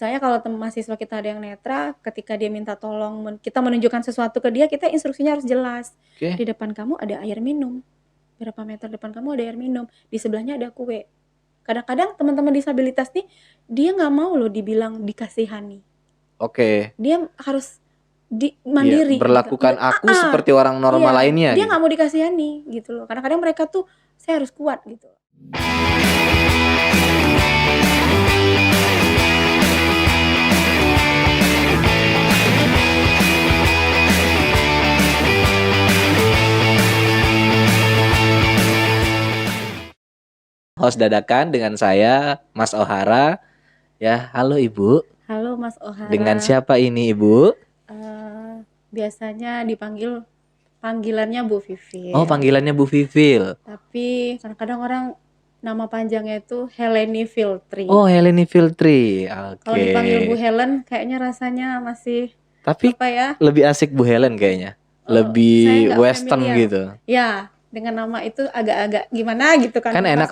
misalnya kalau mahasiswa kita ada yang netra, ketika dia minta tolong kita menunjukkan sesuatu ke dia, kita instruksinya harus jelas. Oke. Di depan kamu ada air minum. Berapa meter depan kamu ada air minum. Di sebelahnya ada kue. Kadang-kadang teman-teman disabilitas nih, dia nggak mau loh dibilang dikasihani. Oke. Dia harus Iya, mandiri gitu. berlakukan aku seperti orang normal lainnya Dia gitu. nggak mau dikasihani gitu loh. Kadang-kadang mereka tuh, saya harus kuat gitu. Host dadakan dengan saya, Mas Ohara. Ya, halo Ibu. Halo Mas Ohara. Dengan siapa ini Ibu? Biasanya panggilannya Bu Vivil. Oh, panggilannya Bu Vivil. Tapi kadang-kadang orang nama panjangnya itu Heleni Filtri. Oh, Heleni Filtri. Oke. Kalau dipanggil Bu Helen kayaknya rasanya masih Tapi apa ya? lebih asik Bu Helen kayaknya. Saya Lebih nggak western familiar. gitu. Ya, dengan nama itu agak-agak gimana gitu kan. Kan Pas, enak.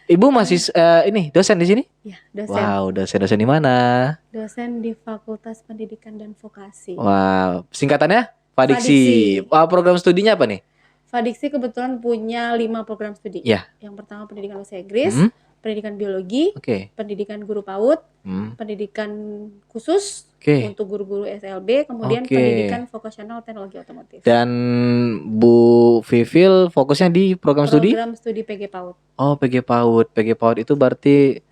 Ibu masih ini dosen di sini? Ya, dosen. Wow, dosen di mana? Dosen di Fakultas Pendidikan dan Vokasi. Wow, singkatannya? Fadiksi. Fadiksi. Program studinya apa nih? Fadiksi kebetulan punya 5 program studi. Ya. Yang pertama pendidikan bahasa Inggris, pendidikan biologi, pendidikan guru PAUD, pendidikan khusus untuk guru-guru SLB, kemudian pendidikan vokasional teknologi otomotif. Dan Bu Vivil fokusnya di program studi? Program studi PG PAUD. Oh, PG PAUD. PG PAUD itu berarti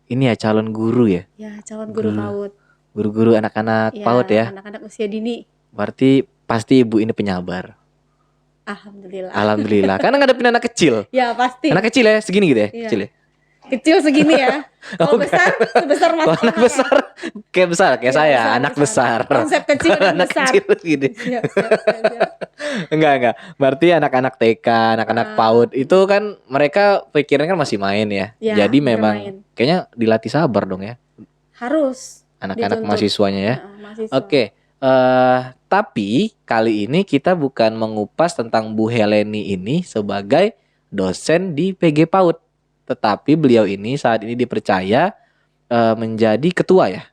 ini ya calon guru ya? Ya, calon guru PAUD. Guru-guru anak-anak PAUD ya? Anak-anak usia dini. Berarti pasti Ibu ini penyabar. Alhamdulillah. Karena ngadepin anak kecil. Ya, pasti. Anak kecil ya, segini gitu ya? Iya. Kecil ya? Kecil segini ya. Kalau besar, sebesar Mas Ohara. Anak besar, kayak saya, anak besar. Konsep kecil dan anak besar. kecil gini. Siap. Enggak. Berarti anak-anak TK, anak-anak PAUD itu kan mereka pikirannya kan masih main ya. Jadi memang kayaknya dilatih sabar dong ya. Harus. Anak-anak mahasiswanya ya. Mahasiswa. Oke. Tapi kali ini kita bukan mengupas tentang Bu Heleni ini sebagai dosen di PG PAUD. Tetapi beliau ini saat ini dipercaya menjadi ketua ya?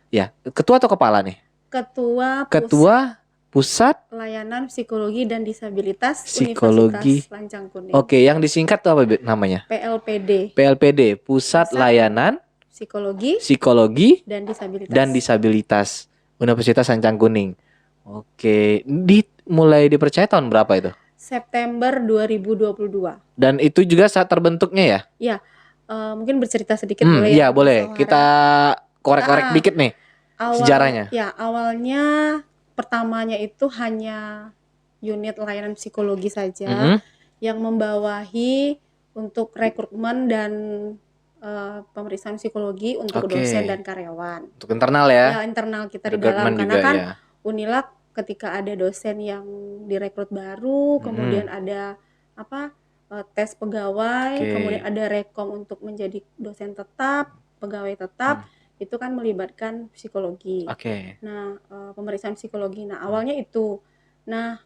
Ya. Ketua atau kepala nih? Ketua Pusat Layanan Psikologi dan Disabilitas Universitas Lancang Kuning. Oke, yang disingkat tuh apa namanya? PLPD, Pusat Layanan Psikologi dan Disabilitas Universitas Lancang Kuning. Oke, mulai dipercaya tahun berapa itu? September 2022. Dan itu juga saat terbentuknya ya? Iya. Mungkin bercerita sedikit boleh ya? Iya, boleh. Kita korek-korek dikit nih sejarahnya. Ya, awalnya pertamanya itu hanya unit layanan psikologi saja yang membawahi untuk rekrutmen dan pemeriksaan psikologi untuk dosen dan karyawan. Untuk internal ya? Ya, internal kita di dalam. Karena kan Unilak ketika ada dosen yang direkrut baru, kemudian ada tes pegawai, kemudian ada rekom untuk menjadi dosen tetap, pegawai tetap, itu kan melibatkan psikologi. Nah, pemeriksaan psikologi. Nah, awalnya itu. Nah,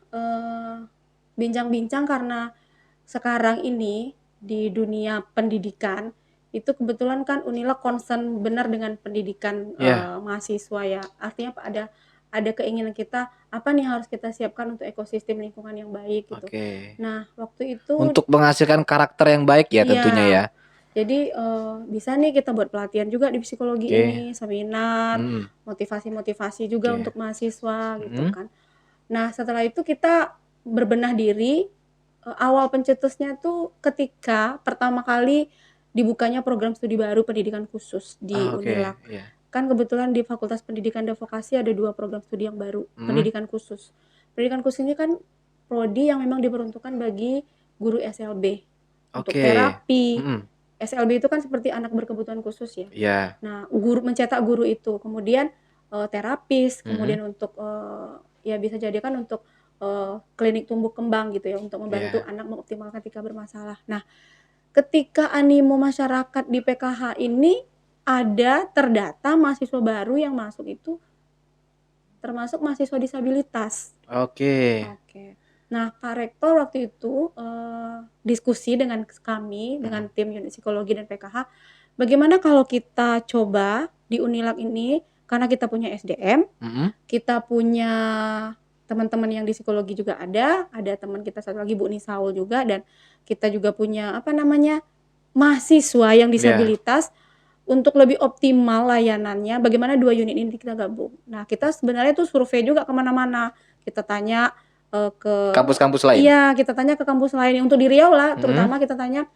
bincang-bincang karena sekarang ini di dunia pendidikan itu kebetulan kan Unilak concern benar dengan pendidikan mahasiswa ya. Artinya ada keinginan kita apa nih harus kita siapkan untuk ekosistem lingkungan yang baik gitu. Nah, waktu itu untuk menghasilkan karakter yang baik ya tentunya ya. Jadi bisa nih kita buat pelatihan juga di psikologi ini, seminar, motivasi juga untuk mahasiswa gitu kan. Nah, setelah itu kita berbenah diri. Awal pencetusnya tuh ketika pertama kali dibukanya program studi baru pendidikan khusus di Unilak. Kan kebetulan di Fakultas Pendidikan dan Vokasi ada 2 program studi yang baru, pendidikan khusus. Pendidikan khusus ini kan prodi yang memang diperuntukkan bagi guru SLB untuk terapi. SLB itu kan seperti anak berkebutuhan khusus ya. Nah, mencetak guru itu, kemudian terapis, kemudian untuk ya bisa jadi kan untuk klinik tumbuh kembang gitu ya, untuk membantu anak mengoptimalkan ketika bermasalah. Nah, ketika animo masyarakat di PKH ini terdata mahasiswa baru yang masuk itu termasuk mahasiswa disabilitas. Nah, Pak Rektor waktu itu diskusi dengan kami, dengan tim unit psikologi dan PKH, bagaimana kalau kita coba di Unilab ini, karena kita punya SDM, kita punya teman-teman yang di psikologi juga ada teman kita satu lagi Bu Nisaul juga, dan kita juga punya mahasiswa yang disabilitas. Untuk lebih optimal layanannya, bagaimana 2 unit ini kita gabung. Nah, kita sebenarnya tuh survei juga kemana-mana. Kita tanya ke kampus-kampus lain. Iya, kita tanya ke kampus lain untuk di Riau lah, terutama kita tanya,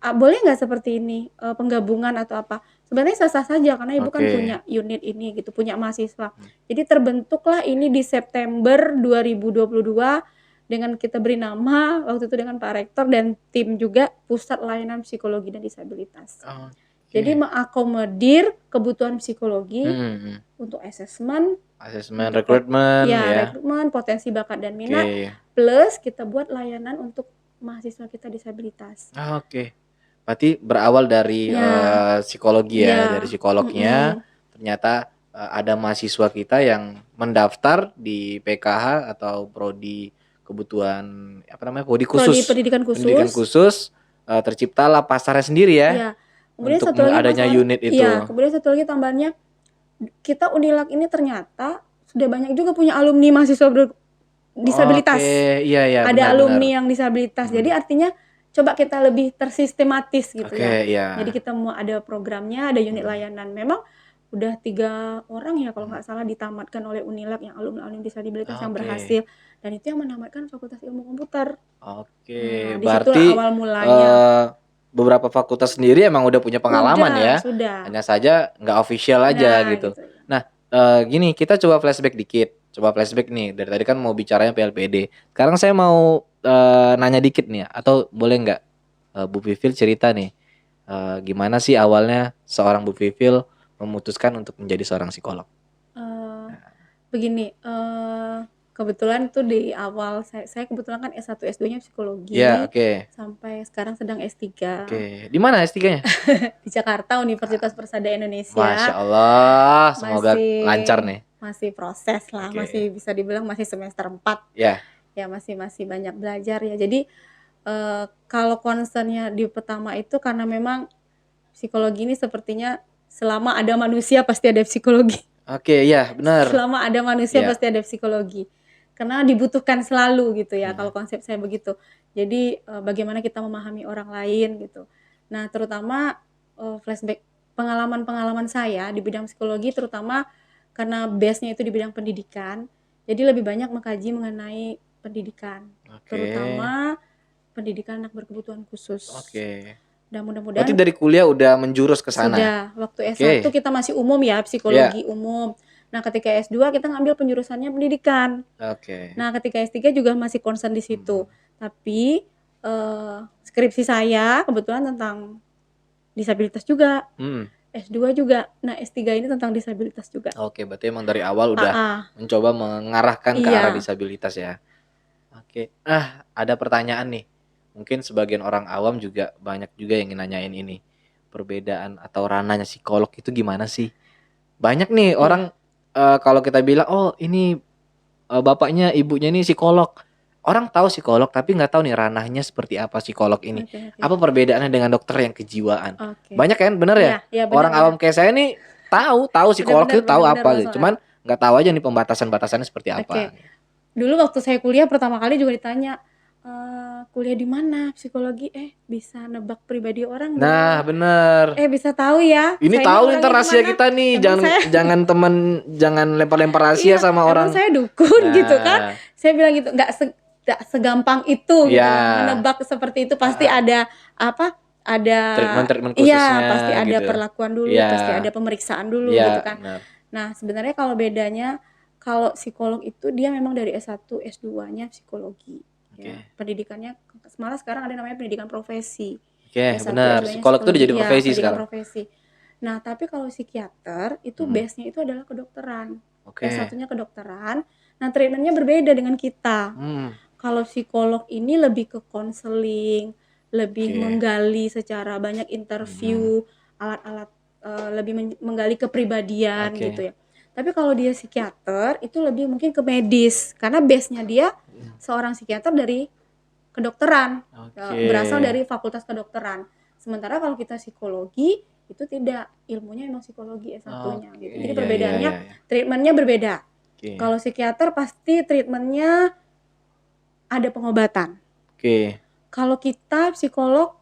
boleh nggak seperti ini penggabungan atau apa. Sebenarnya sah-sah saja karena ibu kan punya unit ini gitu, punya mahasiswa. Jadi terbentuklah ini di September 2022 dengan kita beri nama waktu itu dengan Pak Rektor dan tim juga Pusat Layanan Psikologi dan Disabilitas. Jadi mengakomodir kebutuhan psikologi untuk asesmen, rekrutmen, rekrutmen, potensi bakat dan minat, plus kita buat layanan untuk mahasiswa kita disabilitas. Berarti berawal dari psikologi dari psikolognya ternyata ada mahasiswa kita yang mendaftar di PKH atau prodi kebutuhan prodi khusus, pendidikan khusus, terciptalah pasarnya sendiri ya. Kemudian untuk adanya unit itu. Kemudian satu lagi tambahannya, kita Unilab ini ternyata sudah banyak juga punya alumni mahasiswa disabilitas. Ada alumni yang disabilitas. Jadi artinya coba kita lebih tersistematis gitu Jadi kita mau ada programnya, ada unit layanan. Memang udah 3 orang ya kalau nggak salah ditamatkan oleh Unilab yang alumni disabilitas yang berhasil, dan itu yang menamatkan Fakultas Ilmu Komputer. Berarti awal mulanya. Beberapa fakultas sendiri emang udah punya pengalaman sudah. Hanya saja nggak official aja gitu. Nah, gini, kita coba flashback dikit. Coba flashback nih, dari tadi kan mau bicaranya PLPD. Sekarang saya mau nanya dikit nih, atau boleh nggak Bu Vivil cerita nih, gimana sih awalnya seorang Bu Vivil memutuskan untuk menjadi seorang psikolog? Begini, kebetulan tuh di awal saya kebetulan kan S1 S2-nya psikologi. Sampai sekarang sedang S3. Di mana S3-nya? Di Jakarta, Universitas Persada Indonesia. Masya Allah, semoga lancar nih. Masih proses lah, masih bisa dibilang masih semester 4. Ya masih banyak belajar ya. Jadi kalau concernnya di pertama itu karena memang psikologi ini sepertinya selama ada manusia pasti ada psikologi. Benar. Selama ada manusia pasti ada psikologi. Karena dibutuhkan selalu gitu ya, kalau konsep saya begitu. Jadi bagaimana kita memahami orang lain gitu. Nah, terutama flashback pengalaman-pengalaman saya di bidang psikologi, terutama karena base-nya itu di bidang pendidikan. Jadi lebih banyak mengkaji mengenai pendidikan. Terutama pendidikan anak berkebutuhan khusus. Dan mudah-mudahan. Berarti dari kuliah udah menjurus ke sana. Sudah, waktu S1 kita masih umum ya, psikologi umum. Nah, ketika S2 kita ngambil penjurusannya pendidikan. Nah, ketika S3 juga masih concern di situ. Tapi skripsi saya kebetulan tentang disabilitas juga. S2 juga. Nah, S3 ini tentang disabilitas juga. Berarti emang dari awal udah mencoba mengarahkan ke arah disabilitas ya. Ada pertanyaan nih. Mungkin sebagian orang awam juga banyak juga yang nanyain ini. Perbedaan atau ranahnya psikolog itu gimana sih? Banyak nih orang kalau kita bilang, oh ini bapaknya ibunya ini psikolog. Orang tahu psikolog tapi nggak tahu nih ranahnya seperti apa psikolog ini. Apa perbedaannya dengan dokter yang kejiwaan? Banyak kan, bener ya? Bener, orang awam kayak saya nih tahu psikolog itu tahu apa gitu. Cuman nggak tahu aja nih pembatasan-batasannya seperti apa. Dulu waktu saya kuliah pertama kali juga ditanya, kuliah di mana psikologi, bisa nebak pribadi orang. Nah, bener. Bisa tahu ya. Ini tahu nih rahasia kita nih. Jangan lempar-lempar rahasia sama orang. Saya dukun gitu kan. Saya bilang gitu, nggak segampang itu gitu. Menebak seperti itu pasti ada ada treatment khususnya. Pasti ada gitu. Perlakuan dulu, pasti ada pemeriksaan dulu gitu kan. Bener. Nah, sebenarnya kalau bedanya, kalau psikolog itu dia memang dari S1, S2-nya psikologi. Pendidikannya malah sekarang ada namanya pendidikan profesi. Benar. Psikolog itu jadi profesi sekarang. Nah, tapi kalau psikiater itu base-nya itu adalah kedokteran. S1-nya kedokteran. Nah, treatmentnya berbeda dengan kita. Kalau psikolog ini lebih ke konseling, lebih menggali secara banyak interview, alat-alat, lebih menggali kepribadian gitu ya. Tapi kalau dia psikiater itu lebih mungkin ke medis, karena base-nya dia seorang psikiater dari kedokteran, berasal dari fakultas kedokteran. Sementara kalau kita psikologi itu tidak, ilmunya emang psikologi S1-nya gitu. Jadi Iya, perbedaannya iya, iya. treatmentnya berbeda. Oke. Kalau psikiater pasti treatmentnya ada pengobatan. Oke. Kalau kita psikolog,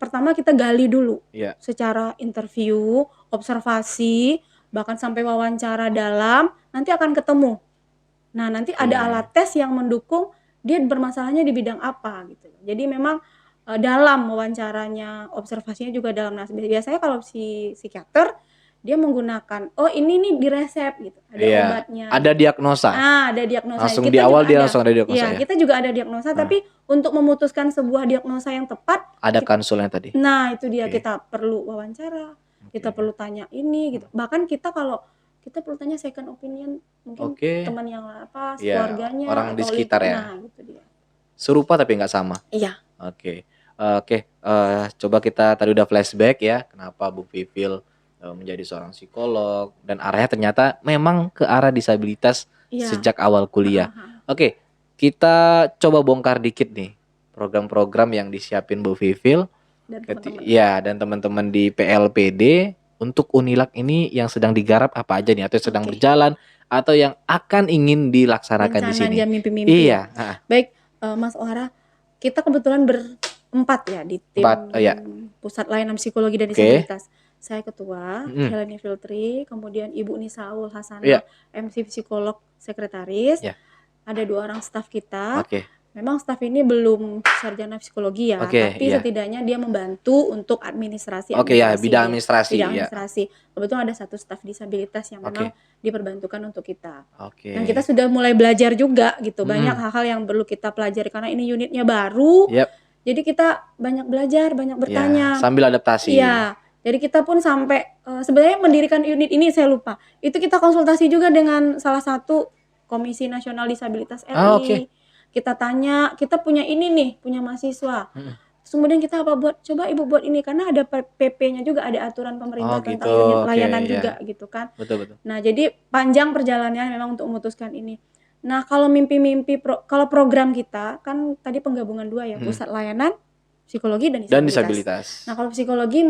pertama kita gali dulu Iya. secara interview, observasi, bahkan sampai wawancara dalam, nanti akan ketemu. Nah, nanti Oke. ada alat tes yang mendukung dia bermasalahnya di bidang apa gitu. Jadi memang dalam wawancaranya, observasinya juga dalam. Nah, biasanya kalau si psikiater dia menggunakan, oh ini nih di resep gitu, ada Iya. obatnya. Ada diagnosa. Ada diagnosa. Langsung Kita di awal juga dia ada. langsung ada diagnosa Iya, ya. kita juga ada diagnosa, tapi untuk memutuskan sebuah diagnosa yang tepat, Ada konsulnya tadi. nah itu dia, Oke. kita perlu wawancara, kita Oke. perlu tanya ini gitu. Bahkan kita kalau kita perlu tanya second opinion, mungkin Oke. teman yang apa, Iya, keluarganya orang di atau sekitar ya. nah gitu dia. Serupa tapi nggak sama. Iya. Oke. Coba kita tadi udah flashback ya, kenapa Bu Vivil menjadi seorang psikolog dan arahnya ternyata memang ke arah disabilitas Iya. sejak awal kuliah. Oke, kita coba bongkar dikit nih program-program yang disiapin Bu Vivil Dan teman-teman. dan teman-teman di PLPD untuk Unilak ini yang sedang digarap apa aja nih, atau sedang Oke. berjalan atau yang akan ingin dilaksanakan di sini. Rencananya mimpi-mimpi. Iya. Baik, Mas Ohara, kita kebetulan berempat ya di tim Pusat Layanan Psikologi dan Disabilitas. Saya ketua, Heleni Filtri, kemudian Ibu Nisaul Hasanah, MC psikolog sekretaris. Ada 2 orang staf kita. Memang staf ini belum sarjana psikologi ya, tapi setidaknya dia membantu untuk administrasi. Bidang administrasi. Kebetulan ada 1 staf disabilitas yang memang diperbantukan untuk kita. Dan Dan kita sudah mulai belajar juga gitu, banyak hal-hal yang perlu kita pelajari karena ini unitnya baru. Jadi kita banyak belajar, banyak bertanya. Sambil adaptasi. Iya. Jadi kita pun sampai sebenarnya mendirikan unit ini saya lupa. Itu kita konsultasi juga dengan salah satu Komisi Nasional Disabilitas RI. Kita tanya, kita punya ini nih, punya mahasiswa. Terus kemudian kita apa buat? Coba Ibu buat ini karena ada PP-nya juga, ada aturan pemerintah tentang unit layanan juga gitu kan. Betul. Nah, jadi panjang perjalanannya memang untuk memutuskan ini. Nah, kalau mimpi-mimpi kalau program kita kan tadi penggabungan 2 ya, Pusat Layanan Psikologi dan Disabilitas. Nah, kalau psikologi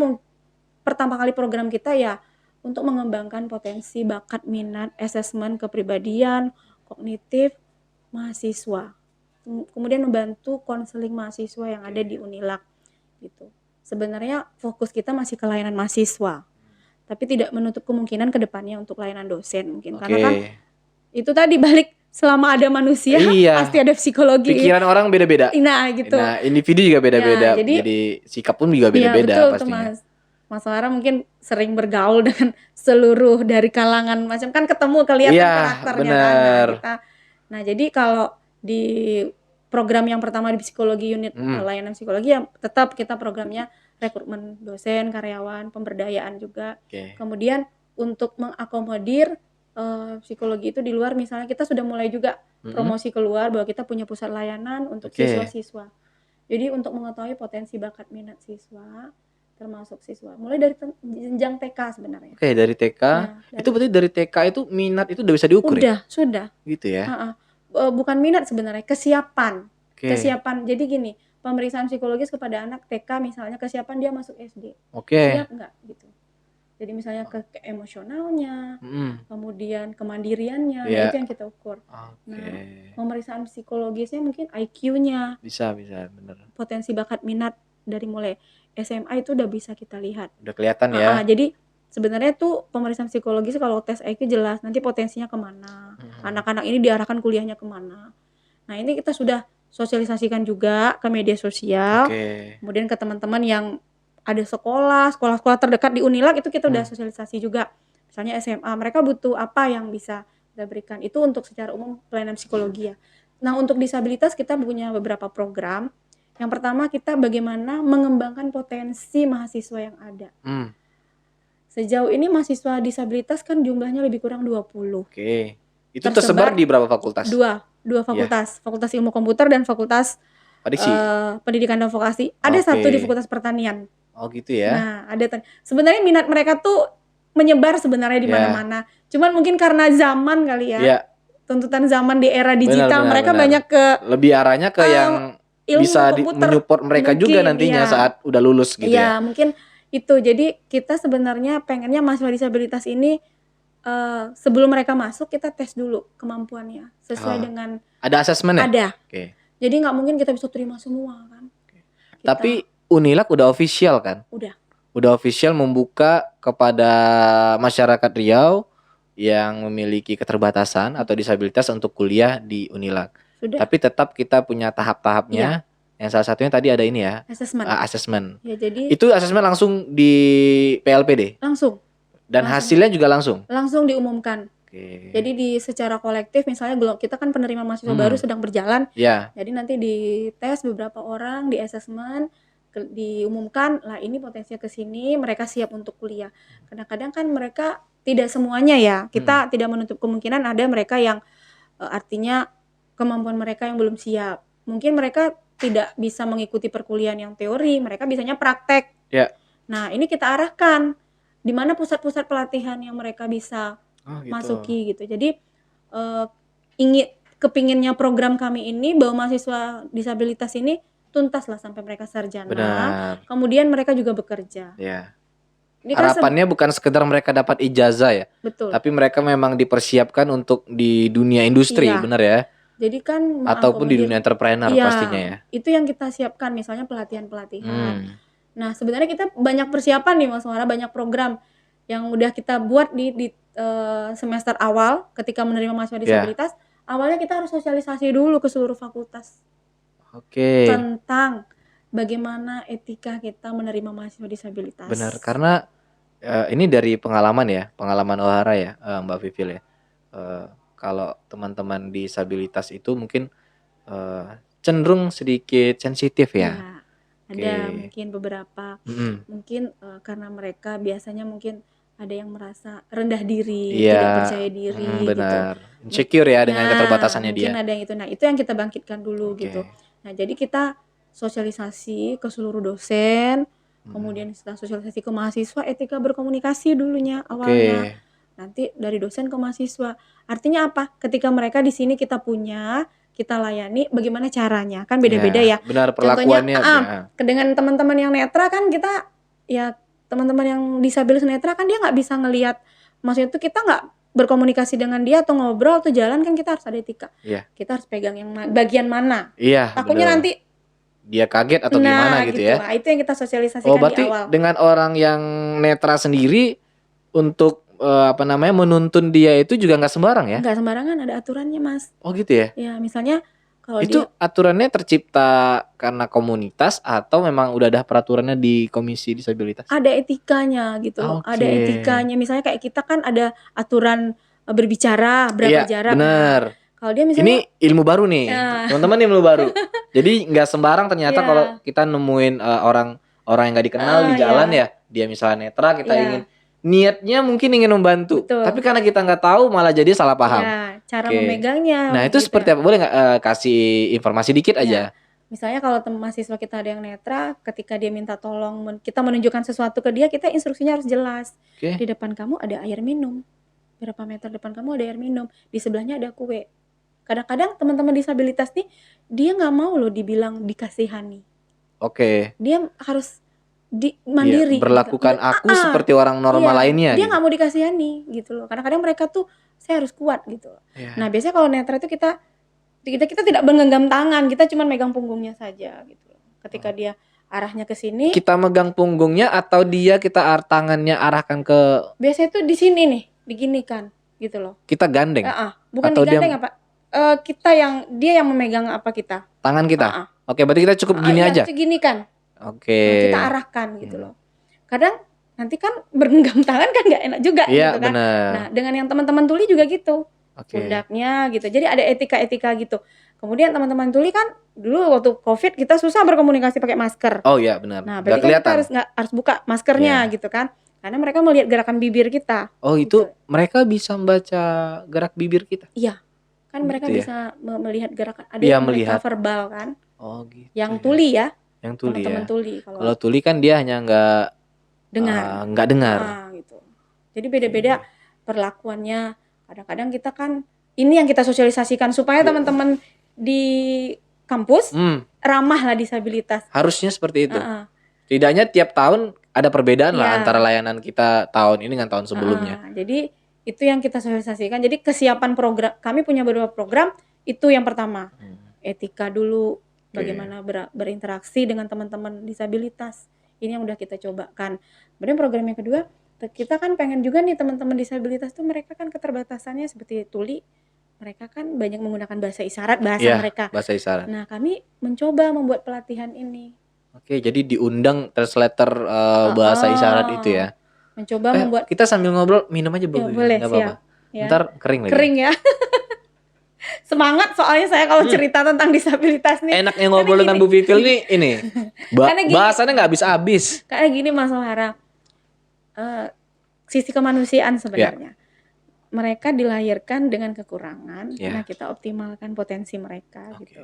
pertama kali program kita ya untuk mengembangkan potensi, bakat, minat, asesmen kepribadian, kognitif mahasiswa. Kemudian membantu konseling mahasiswa yang ada di Unilak gitu. Sebenarnya fokus kita masih ke layanan mahasiswa. Tapi tidak menutup kemungkinan ke depannya untuk layanan dosen mungkin. Karena kan itu tadi balik selama ada manusia pasti ada psikologi. Pikiran orang beda-beda. Nah, gitu. Nah, individu juga beda-beda. Jadi sikap pun juga beda-beda betul, pastinya. Mas Ohara mungkin sering bergaul dengan seluruh dari kalangan macam kan ketemu kelihatan karakternya kan. Nah, jadi kalau di program yang pertama di psikologi unit layanan psikologi ya tetap kita programnya rekrutmen dosen, karyawan, pemberdayaan juga. Kemudian untuk mengakomodir psikologi itu di luar, misalnya kita sudah mulai juga promosi keluar bahwa kita punya pusat layanan untuk siswa-siswa. Jadi untuk mengetahui potensi bakat minat siswa, termasuk siswa mulai dari jenjang TK sebenarnya. Dari TK. Itu berarti dari TK itu minat itu udah bisa diukur ya? Sudah. Gitu ya. Bukan minat sebenarnya, kesiapan. Kesiapan. Jadi gini, pemeriksaan psikologis kepada anak TK misalnya, kesiapan dia masuk SD. Siap enggak gitu. Jadi misalnya ke emosionalnya, kemudian kemandiriannya, itu yang kita ukur. Nah, pemeriksaan psikologisnya mungkin IQ-nya. Bisa bener. Potensi bakat minat dari mulai SMA itu udah bisa kita lihat. Udah kelihatan ya. Jadi sebenarnya tuh pemeriksaan psikologis kalau tes IQ jelas nanti potensinya kemana, anak-anak ini diarahkan kuliahnya kemana. Nah, ini kita sudah sosialisasikan juga ke media sosial, kemudian ke teman-teman yang ada sekolah terdekat di Unilak itu kita udah sosialisasi juga. Misalnya SMA, mereka butuh apa yang bisa kita berikan. Itu untuk secara umum pelayanan psikologi ya. Nah, untuk disabilitas kita punya beberapa program. Yang pertama kita bagaimana mengembangkan potensi mahasiswa yang ada. Sejauh ini mahasiswa disabilitas kan jumlahnya lebih kurang 20. Itu tersebar di berapa fakultas? Dua fakultas, Fakultas Ilmu Komputer dan Fakultas Pendidikan dan Vokasi. Ada satu di Fakultas Pertanian. Gitu ya. Nah, ada sebenarnya minat mereka tuh menyebar sebenarnya di mana-mana. Cuman mungkin karena zaman kali ya. Tuntutan zaman di era digital mereka banyak ke lebih arahnya ke yang bisa menyupport mereka mungkin, juga nantinya saat udah lulus gitu ya. Mungkin Itu, jadi kita sebenarnya pengennya mahasiswa disabilitas ini sebelum mereka masuk kita tes dulu kemampuannya sesuai dengan Ada asesmen ya? ada. Oke. Jadi nggak mungkin kita bisa terima semua kan. Tapi Unilak udah official kan? Udah official membuka kepada masyarakat Riau yang memiliki keterbatasan atau disabilitas untuk kuliah di Unilak. Sudah. Tapi tetap kita punya tahap-tahapnya. Yang salah satunya tadi ada ini ya, asesmen. Ya, jadi itu asesmen langsung di PLPD. Langsung. Dan hasilnya juga langsung. Langsung diumumkan. Oke. Jadi secara kolektif misalnya kita kan penerima mahasiswa baru sedang berjalan. Jadi nanti dites beberapa orang, di asesmen, diumumkan lah ini potensinya ke sini, mereka siap untuk kuliah. Kadang-kadang kan mereka tidak semuanya ya. Kita tidak menutup kemungkinan ada mereka yang artinya kemampuan mereka yang belum siap. Mungkin mereka tidak bisa mengikuti perkuliahan yang teori, mereka bisanya praktek. Nah, ini kita arahkan di mana pusat-pusat pelatihan yang mereka bisa masuki gitu. Jadi kepinginnya program kami ini bahwa mahasiswa disabilitas ini tuntas lah sampai mereka sarjana. Benar. Kemudian mereka juga bekerja. Ini harapannya bukan sekedar mereka dapat ijazah ya. Betul. Tapi mereka memang dipersiapkan untuk di dunia industri, benar ya? Jadi kan ataupun di dunia entrepreneur pastinya ya. Itu yang kita siapkan misalnya pelatihan-pelatihan. Nah, sebenarnya kita banyak persiapan nih Mas Muara, banyak program yang udah kita buat di semester awal ketika menerima mahasiswa disabilitas. Awalnya kita harus sosialisasi dulu ke seluruh fakultas. Tentang bagaimana etika kita menerima mahasiswa disabilitas. Benar, karena ini dari pengalaman Ohara ya, Mbak Vivil ya. Kalau teman-teman disabilitas itu mungkin cenderung sedikit sensitif ya. Ada mungkin beberapa, mungkin karena mereka biasanya mungkin ada yang merasa rendah diri, tidak percaya diri gitu. Insecure ya dengan keterbatasannya dia. Mungkin ada yang itu. Nah, itu yang kita bangkitkan dulu gitu. Nah, jadi kita sosialisasi ke seluruh dosen, kemudian setelah sosialisasi ke mahasiswa, etika berkomunikasi dulunya awalnya. Nanti dari dosen ke mahasiswa. Artinya apa? Ketika mereka di sini kita punya, kita layani, bagaimana caranya? Kan beda-beda ya. Benar, perlakuannya. Contohnya, dengan teman-teman yang netra kan kita, ya teman-teman yang disabilitas netra kan dia nggak bisa ngelihat, maksudnya itu kita nggak berkomunikasi dengan dia atau ngobrol atau jalan kan kita harus ada etika. Kita harus pegang yang bagian mana. Takutnya nanti dia kaget atau gimana gitu ya. Nah, itu yang kita sosialisasikan di awal. Berarti dengan orang yang netra sendiri untuk menuntun dia itu juga nggak sembarang ya? Nggak sembarangan, ada aturannya Mas. Oh gitu ya? Ya misalnya kalau itu aturannya tercipta karena komunitas atau memang udah ada peraturannya di Komisi Disabilitas? Ada etikanya gitu loh. Ada etikanya. Misalnya kayak kita kan ada aturan berbicara, berapa jarak. Bener. Kalau dia misalnya ini ilmu baru nih, teman-teman, ilmu baru. Jadi nggak sembarang ternyata kalau kita nemuin orang yang nggak dikenal di jalan ya, dia misalnya netra, kita ingin niatnya mungkin ingin membantu, tapi karena kita nggak tahu malah jadi salah paham. Cara memegangnya. Nah itu seperti apa? Boleh nggak kasih informasi dikit aja? Misalnya kalau mahasiswa kita ada yang netra, ketika dia minta tolong, kita menunjukkan sesuatu ke dia, kita instruksinya harus jelas. Di depan kamu ada air minum, berapa meter depan kamu ada air minum, di sebelahnya ada kue. Kadang-kadang teman-teman disabilitas nih, dia nggak mau loh dibilang dikasihani. Dia harus mandiri. Berlakukan gitu. Aku seperti orang normal lainnya. Dia nggak mau dikasihani gitu loh. Kadang-kadang mereka tuh saya harus kuat gitu. Nah biasanya kalau netra itu kita tidak menggenggam tangan, kita cuma megang punggungnya saja gitu loh. Ketika dia arahnya ke sini, kita megang punggungnya atau kita tangannya arahkan ke. Biasanya tuh di sini nih, diginikan gitu loh. Kita gandeng. Bukan atau digandeng apa? Dia yang memegang apa kita? Tangan kita. Oke, berarti kita cukup gini aja. Gini kan. Oke. Kita arahkan gitu loh. Kadang nanti kan bergenggam tangan kan nggak enak juga gitu kan. Bener. Nah dengan yang teman-teman tuli juga gitu. Pundaknya gitu. Jadi ada etika-etika gitu. Kemudian teman-teman tuli kan dulu waktu COVID kita susah berkomunikasi pakai masker. Oh iya benar. Nah berarti kan kita harus buka maskernya gitu kan. Karena mereka melihat gerakan bibir kita. Oh itu gitu. Mereka bisa membaca gerak bibir kita? Iya. Kan mereka bisa melihat gerakan. Ada yang mereka verbal kan. Oh gitu. Yang tuli ya. Yang tuli teman-teman ya. Tuli. Kalau tuli kan dia hanya nggak dengar. Gitu. Jadi beda-beda perlakuannya. Kadang-kadang kita kan ini yang kita sosialisasikan supaya teman-teman di kampus ramah lah disabilitas. Harusnya seperti itu. Setidaknya tiap tahun ada perbedaan lah Iya. antara layanan kita tahun ini dengan tahun sebelumnya. Jadi itu yang kita sosialisasikan. Jadi kesiapan program, kami punya beberapa program, itu yang pertama. Etika dulu, bagaimana berinteraksi dengan teman-teman disabilitas. Ini yang udah kita cobakan. Kemudian program yang kedua, kita kan pengen juga nih teman-teman disabilitas tuh, mereka kan keterbatasannya seperti tuli, mereka kan banyak menggunakan bahasa isyarat, mereka. Bahasa isyarat. Nah, kami mencoba membuat pelatihan ini. Oke, jadi diundang translator bahasa isyarat itu ya. Mencoba membuat. Kita sambil ngobrol minum aja boleh, nggak apa-apa. Ya. Ntar kering lagi. Kering ya. Semangat soalnya saya kalau cerita tentang disabilitas nih. Enaknya ngobrol dengan Bu Vivil nih ini. Bahasannya nggak habis-habis. Kayak gini Mas Ohara. Sisi kemanusiaan sebenarnya. Mereka dilahirkan dengan kekurangan. Nah, kita optimalkan potensi mereka gitu.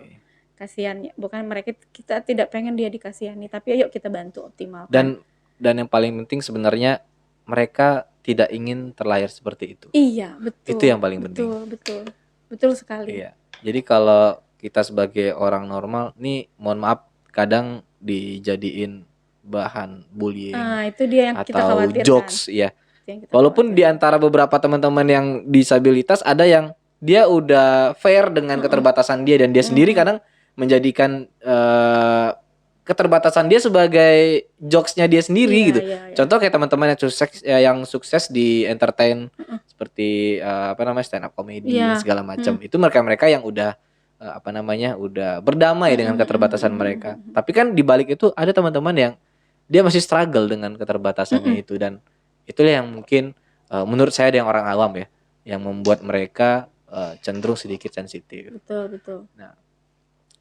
Kasihan, bukan mereka, kita tidak pengen dia dikasihani, tapi ayo kita bantu optimalkan. Dan yang paling penting sebenarnya mereka tidak ingin terlahir seperti itu. Iya, betul. Itu yang paling penting. Betul sekali. Iya. Jadi kalau kita sebagai orang normal nih, mohon maaf, kadang dijadiin bahan bullying. Itu dia yang atau kita khawatirkan. Jokes ya. Walaupun di antara beberapa teman-teman yang disabilitas ada yang dia udah fair dengan keterbatasan dia, dan dia sendiri kadang menjadikan keterbatasan dia sebagai jokesnya dia sendiri gitu. Contoh kayak teman-teman yang sukses di entertain seperti stand up comedy segala macam. Itu mereka yang udah udah berdamai dengan keterbatasan mereka. Tapi kan di balik itu ada teman-teman yang dia masih struggle dengan keterbatasannya itu, dan itulah yang mungkin menurut saya ada yang orang awam ya, yang membuat mereka cenderung sedikit sensitif. Betul. Nah,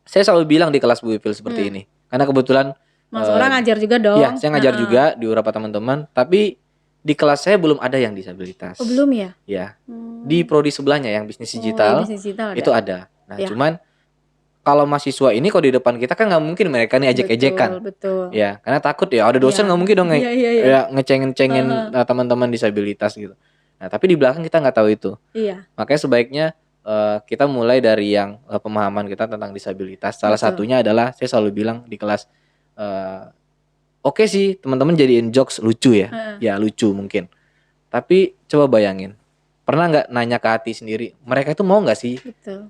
saya selalu bilang di kelas Bu Vivil seperti ini, karena kebetulan Mas orang ngajar juga dong. Iya, saya ngajar juga di beberapa teman-teman, tapi di kelas saya belum ada yang disabilitas. Oh, belum ya? Ya. Di prodi sebelahnya yang bisnis digital, itu ada. Nah, cuman kalau mahasiswa ini kalau di depan kita kan nggak mungkin mereka nih ejek-ejekan. Betul. Ya, karena takut ya ada dosen nggak mungkin dong ya ngecengin teman-teman disabilitas gitu. Nah, tapi di belakang kita nggak tahu itu. Iya. Makanya sebaiknya kita mulai dari yang pemahaman kita tentang disabilitas. Salah satunya adalah saya selalu bilang di kelas, oke sih teman-teman jadiin jokes lucu ya, ya lucu mungkin. Tapi coba bayangin, pernah nggak nanya ke hati sendiri, mereka itu mau nggak sih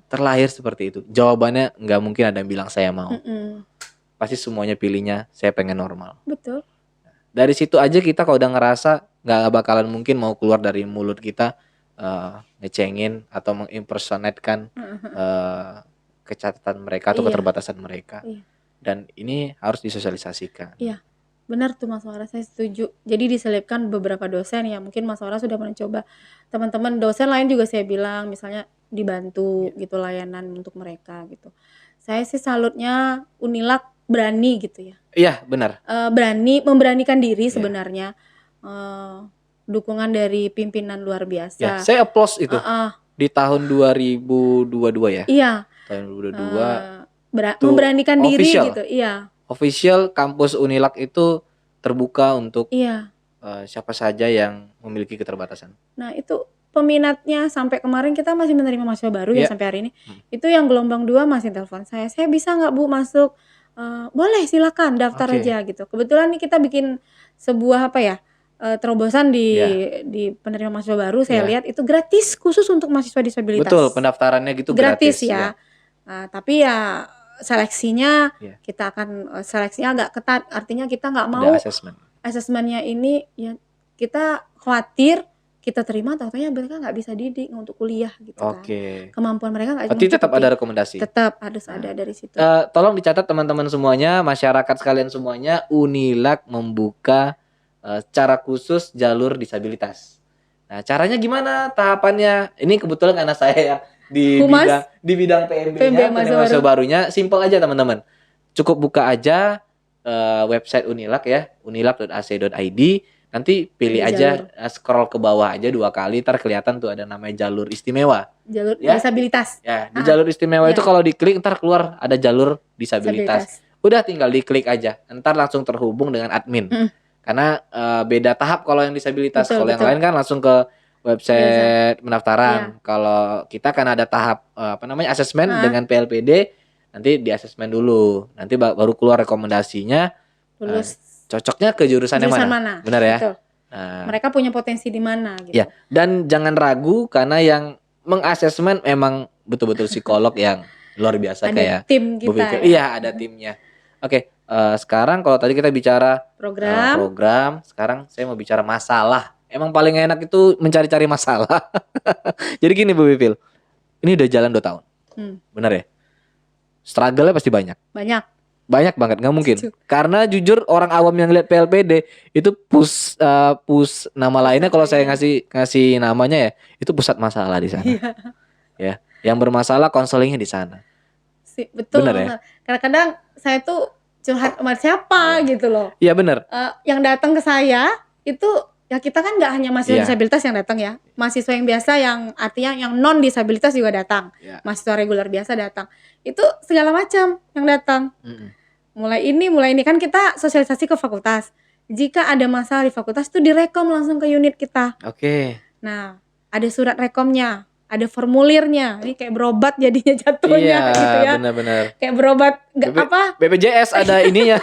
terlahir seperti itu? Jawabannya nggak mungkin ada yang bilang saya mau. Pasti semuanya pilihnya saya pengen normal. Betul. Dari situ aja kita kalau udah ngerasa nggak bakalan mungkin mau keluar dari mulut kita ngecengin atau mengimpersonatekan kecatatan mereka atau keterbatasan mereka. Dan ini harus disosialisasikan. Iya. Benar tuh Mas Wara, saya setuju. Jadi diselipkan beberapa dosen ya, mungkin Mas Wara sudah mencoba. Teman-teman dosen lain juga saya bilang, misalnya dibantu gitu layanan untuk mereka gitu. Saya sih salutnya Unilak berani gitu ya. Iya, benar. Memberanikan diri sebenarnya. Dukungan dari pimpinan luar biasa. Ya, saya applause itu. Di tahun 2022 ya. Iya. Tahun 2022. Memberanikan diri official. gitu. Iya. Official kampus Unilak itu terbuka untuk siapa saja yang memiliki keterbatasan. Nah, itu peminatnya sampai kemarin kita masih menerima mahasiswa baru ya sampai hari ini. Itu yang gelombang 2 masih telepon saya bisa nggak Bu masuk? Boleh, silakan daftar aja gitu. Kebetulan nih kita bikin sebuah terobosan di penerima mahasiswa baru. Saya lihat itu gratis khusus untuk mahasiswa disabilitas. Betul, pendaftarannya gitu gratis ya. Tapi ya seleksinya kita akan seleksinya agak ketat, artinya kita nggak mau asesmennya ini ya kita khawatir kita terima tahu-taunya mereka nggak bisa didik untuk kuliah gitu kan. Kemampuan mereka nggak mencukupi. Tetap ada rekomendasi. Tetap harus ada dari situ. Tolong dicatat teman-teman semuanya, masyarakat sekalian semuanya, Unilak membuka cara khusus jalur disabilitas. Nah, caranya gimana? Tahapannya? Ini kebetulan karena saya di bidang PMB-nya, mahasiswa barunya, simpel aja teman-teman. Cukup buka aja website Unilak ya, unilak.ac.id. Nanti pilih aja, scroll ke bawah aja 2 kali, ntar kelihatan tuh ada namanya jalur istimewa. Jalur disabilitas. Ya, di jalur istimewa itu kalau diklik ntar keluar ada jalur disabilitas. Udah tinggal diklik aja, ntar langsung terhubung dengan admin. Karena beda tahap kalau yang disabilitas. Kalau yang lain kan langsung ke website pendaftaran. Kalau kita kan ada tahap asesmen dengan PLPD, nanti di asesmen dulu. Nanti baru keluar rekomendasinya. Cocoknya ke jurusan yang Jurusan mana? mana? Benar ya? Betul. Nah, Mereka punya potensi di mana gitu. ya, dan jangan ragu karena yang mengasesmen emang betul-betul psikolog yang luar biasa Ada kayak tim Bu kita Vivi. ya. Iya, ada timnya. Oke, sekarang kalau tadi kita bicara program, sekarang saya mau bicara masalah. Emang paling enak itu mencari-cari masalah. Jadi gini Bu Vivil, ini udah jalan 2 tahun. Bener ya? Struggle-nya pasti banyak. Banyak banget, nggak mungkin. Karena jujur orang awam yang lihat PLPD itu nama lainnya kalau saya ngasih namanya ya, itu pusat masalah di sana. Ya, yang bermasalah konselingnya di sana. Betul. Bener ya? Kadang-kadang saya tuh curhat sama siapa gitu loh. Iya bener. Yang datang ke saya itu ya kita kan nggak hanya mahasiswa disabilitas yang datang ya, mahasiswa yang biasa yang artinya yang non disabilitas juga datang, mahasiswa reguler biasa datang, itu segala macam yang datang. Mulai ini kan kita sosialisasi ke fakultas. Jika ada masalah di fakultas itu direkom langsung ke unit kita. Oke. Nah, ada surat rekomnya, ada formulirnya. Ini kayak berobat jadinya jatuhnya gitu ya. Benar-benar. Kayak berobat BPJS ada ininya.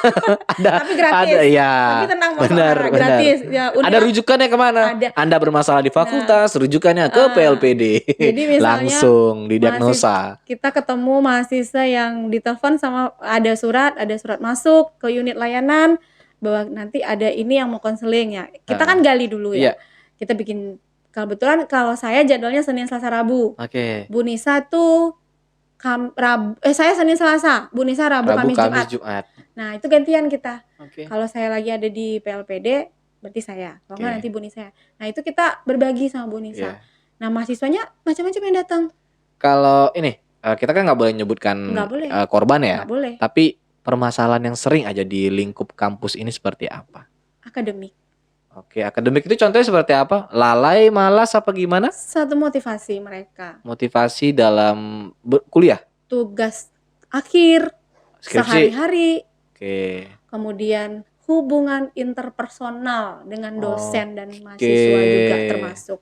Tapi gratis. Ada ya. Tapi tenang benar. gratis. Ya, ada rujukannya kemana? Anda bermasalah di fakultas, rujukannya ke PLPD. Jadi misalnya langsung didiagnosa. Kita ketemu mahasiswa yang ditelepon sama ada surat masuk ke unit layanan bahwa nanti ada ini yang mau konseling ya. Kita kan gali dulu ya. Kita bikin. Kebetulan kalau saya jadwalnya Senin, Selasa, Rabu. Bu Nisa tuh saya Senin, Selasa, Bu Nisa Rabu Kamis, Jumat. Nah, itu gantian kita. Kalau saya lagi ada di PLPD, berarti saya. Kalau nggak nanti Bu Nisa. Nah, itu kita berbagi sama Bu Nisa. Nah, mahasiswanya macam-macam yang datang. Kalau ini, kita kan nggak boleh nyebutkan korban ya. Nggak boleh. Tapi permasalahan yang sering aja di lingkup kampus ini seperti apa? Akademik. Oke, akademik itu contohnya seperti apa? Lalai, malas, apa gimana? Satu motivasi mereka. Motivasi dalam kuliah? Tugas akhir, skripsi, sehari-hari. Kemudian hubungan interpersonal dengan dosen dan mahasiswa juga termasuk.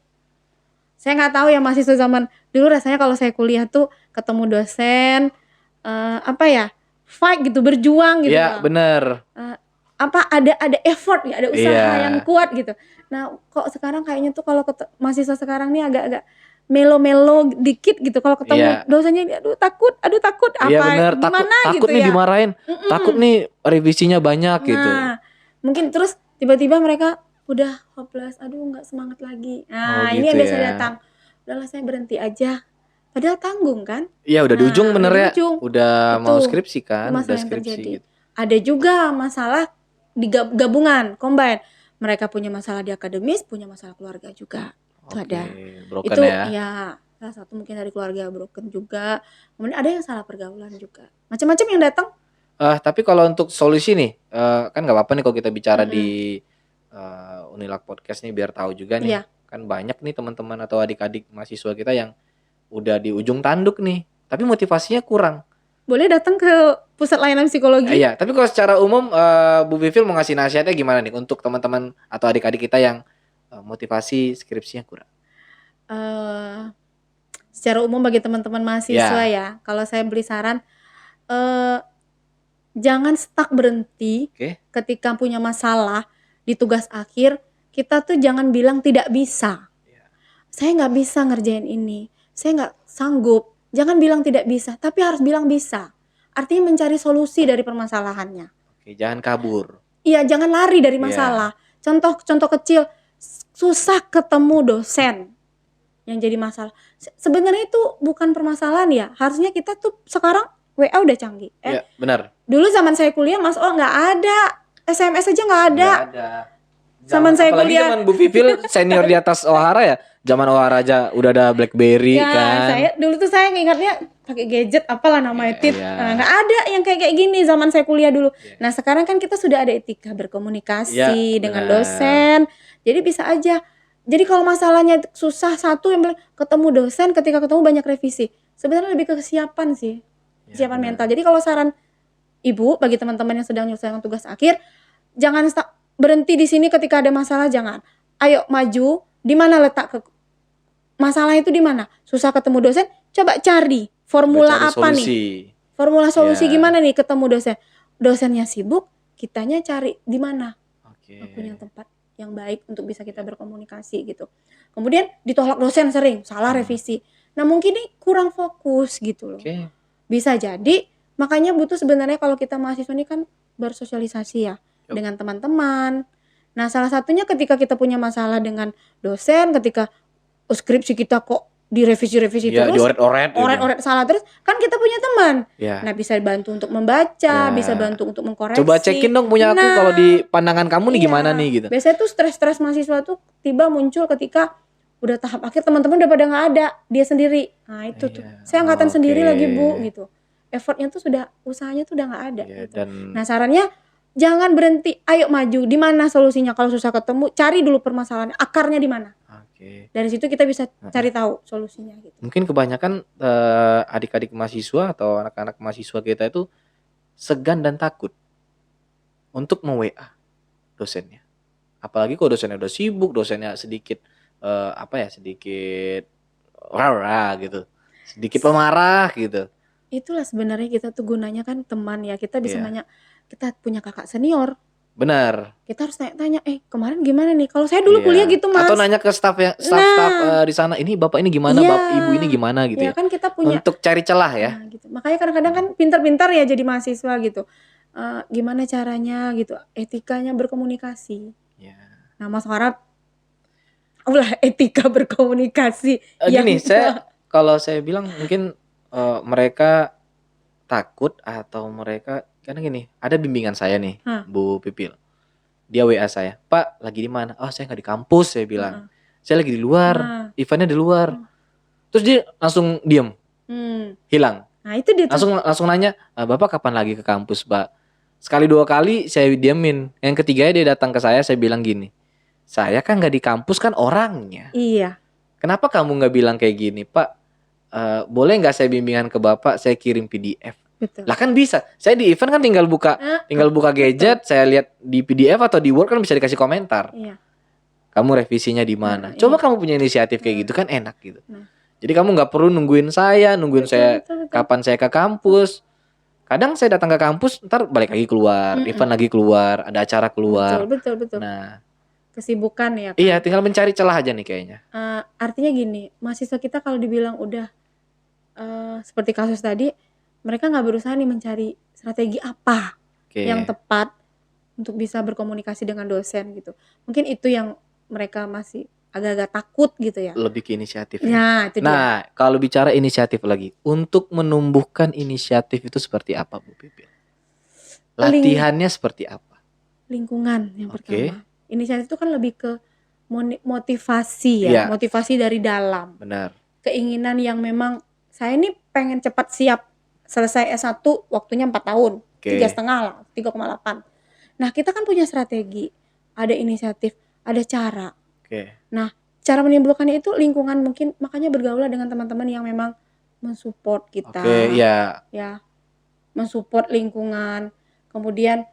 Saya nggak tahu ya mahasiswa zaman dulu rasanya kalau saya kuliah tuh ketemu dosen, fight gitu, berjuang gitu. Iya, bener. Ada effort ya, ada usaha yang kuat gitu. Nah, kok sekarang kayaknya tuh kalau mahasiswa sekarang nih agak-agak melo-melo dikit gitu kalau ketemu dosennya, aduh takut bener. Gimana takut gitu nih ya. dimarahin, takut nih revisinya banyak gitu. Mungkin terus tiba-tiba mereka udah hopeless, aduh nggak semangat lagi. Nah, ini yang biasa datang. Udahlah saya berhenti aja. Padahal tanggung kan? Iya, udah di ujung bener ya. Udah itu, mau skripsi kan, udah skripsi gitu. Ada juga masalah di gabungan, combine. Mereka punya masalah di akademis, punya masalah keluarga juga. Itu ada. Broken itu ya. Salah satu mungkin dari keluarga broken juga. Kemudian ada yang salah pergaulan juga. Macam-macam yang datang. Tapi kalau untuk solusi nih, kan nggak apa-apa nih kalau kita bicara di Unilak Podcast nih biar tahu juga nih. Kan banyak nih teman-teman atau adik-adik mahasiswa kita yang udah di ujung tanduk nih, tapi motivasinya kurang. Boleh datang ke pusat layanan psikologi. Iya, tapi kalau secara umum Bu Vivil mau ngasih nasihatnya gimana nih untuk teman-teman atau adik-adik kita yang motivasi skripsinya kurang? Secara umum bagi teman-teman mahasiswa ya, kalau saya beri saran, jangan stuck berhenti ketika punya masalah di tugas akhir. Kita tuh jangan bilang tidak bisa. Saya nggak bisa ngerjain ini, saya nggak sanggup. Jangan bilang tidak bisa, tapi harus bilang bisa. Artinya mencari solusi dari permasalahannya. Jangan kabur. Iya, jangan lari dari masalah. Contoh kecil, susah ketemu dosen yang jadi masalah. Sebenarnya itu bukan permasalahan ya. Harusnya kita tuh sekarang WA udah canggih. Iya, benar. Dulu zaman saya kuliah, Mas nggak ada. SMS aja nggak ada. Nggak ada. Zaman saya kuliah. Zaman Bu Vivil senior di atas Ohara ya. Zaman Ohara aja udah ada BlackBerry kan. Dulu tuh saya ingatnya pakai gadget apalah namanya tit. Nggak ada yang kayak gini zaman saya kuliah dulu. Nah, sekarang kan kita sudah ada etika berkomunikasi dengan dosen. Jadi bisa aja. Jadi kalau masalahnya susah satu yang ketemu dosen, ketika ketemu banyak revisi. Sebenarnya lebih ke kesiapan sih. Kesiapan mental. Jadi kalau saran Ibu bagi teman-teman yang sedang menyelesaikan tugas akhir, jangan berhenti di sini ketika ada masalah, jangan. Ayo maju. Di mana letak masalah itu di mana? Susah ketemu dosen, coba cari formula apa solusi. Formula solusi gimana nih ketemu dosen? Dosennya sibuk, kitanya cari di mana Oke. akunya tempat yang baik untuk bisa kita berkomunikasi gitu. Kemudian ditolak dosen sering, salah revisi. Nah mungkin ini kurang fokus gitu loh. Oke. Bisa jadi makanya butuh sebenarnya kalau kita mahasiswa ini kan bersosialisasi ya Yup. dengan teman-teman. Nah salah satunya ketika kita punya masalah dengan dosen, ketika skripsi kita kok direvisi-revisi Ya, terus, dioret-oret gitu. oret-oret salah terus, kan kita punya teman. Ya. Nah bisa bantu untuk membaca, Ya. bisa bantu untuk mengkoreksi. Coba cekin dong punya aku Nah, kalau di pandangan kamu nih iya. gimana nih gitu. Biasanya tuh stres-stres mahasiswa tuh tiba muncul ketika udah tahap akhir, teman-teman udah pada nggak ada, dia sendiri. Nah itu tuh, Iya. saya angkatan sendiri lagi Bu Oke. gitu. Effortnya tuh sudah, usahanya tuh udah nggak ada Iya, gitu. dan Nah sarannya jangan berhenti, ayo maju. Di mana solusinya? Kalau susah ketemu, cari dulu permasalahannya, akarnya di mana. oke. Dari situ kita bisa cari tahu solusinya gitu. Mungkin kebanyakan adik-adik mahasiswa atau anak-anak mahasiswa kita itu segan dan takut untuk me-WA dosennya. Apalagi kalau dosennya udah sibuk, dosennya sedikit sedikit rara gitu. Sedikit pemarah gitu. Itulah sebenarnya kita tuh gunanya kan teman ya. Kita bisa Iya. nanya, kita punya kakak senior. Benar. Kita harus tanya-tanya, kemarin gimana nih? Kalau saya dulu kuliah Iya. gitu Mas. Atau nanya ke staff di sana, ini bapak ini gimana, Iya. ibu ini gimana gitu Ya ya. kan kita punya. Untuk cari celah ya. Nah, gitu. Makanya kadang-kadang kan pintar-pintar ya jadi mahasiswa gitu. Gimana caranya gitu, etikanya berkomunikasi. Ya. Nah Mas Farad, ulah etika berkomunikasi. Gini, kalau saya bilang mungkin mereka takut atau mereka karena gini, ada bimbingan saya nih, Bu Pipil. Dia WA saya, Pak lagi di mana? Oh saya nggak di kampus, saya bilang. Saya lagi di luar, eventnya di luar. Terus dia langsung diem, hilang. Nah itu dia tuh. Langsung nanya, Bapak kapan lagi ke kampus, Pak? Sekali dua kali saya diemin. Yang ketiganya dia datang ke saya bilang gini, saya kan nggak di kampus kan orangnya. Iya. Kenapa kamu nggak bilang kayak gini, Pak? Boleh nggak saya bimbingan ke Bapak? Saya kirim PDF. Betul. Lah kan bisa. Saya di event kan tinggal buka gadget, saya lihat di PDF atau di Word kan bisa dikasih komentar. Iya. Kamu revisinya di mana? Coba kamu punya inisiatif kayak gitu kan enak gitu. Nah. Jadi kamu nggak perlu nungguin saya Betul. kapan saya ke kampus. Kadang saya datang ke kampus, ntar balik lagi keluar, event lagi keluar, ada acara keluar. Betul. Nah, kesibukan ya kan? iya, tinggal mencari celah aja nih kayaknya. Artinya gini, mahasiswa kita kalau dibilang udah seperti kasus tadi, mereka nggak berusaha nih mencari strategi apa yang tepat untuk bisa berkomunikasi dengan dosen gitu. Mungkin itu yang mereka masih agak-agak takut gitu ya. Lebih ke inisiatif. Nah, itu dia. Nah, kalau bicara inisiatif lagi, untuk menumbuhkan inisiatif itu seperti apa, Bu Pipil? Latihannya seperti apa? Lingkungan yang pertama. Inisiatif itu kan lebih ke motivasi ya, motivasi dari dalam. Benar. Keinginan yang memang saya ini pengen cepat siap selesai S1 waktunya 4 tahun, 3,5 lah, 3,8. Nah, kita kan punya strategi, ada inisiatif, ada cara. Nah, cara menimbulkannya itu lingkungan mungkin, makanya bergaul dengan teman-teman yang memang mensupport kita. Ya, mensupport lingkungan. Kemudian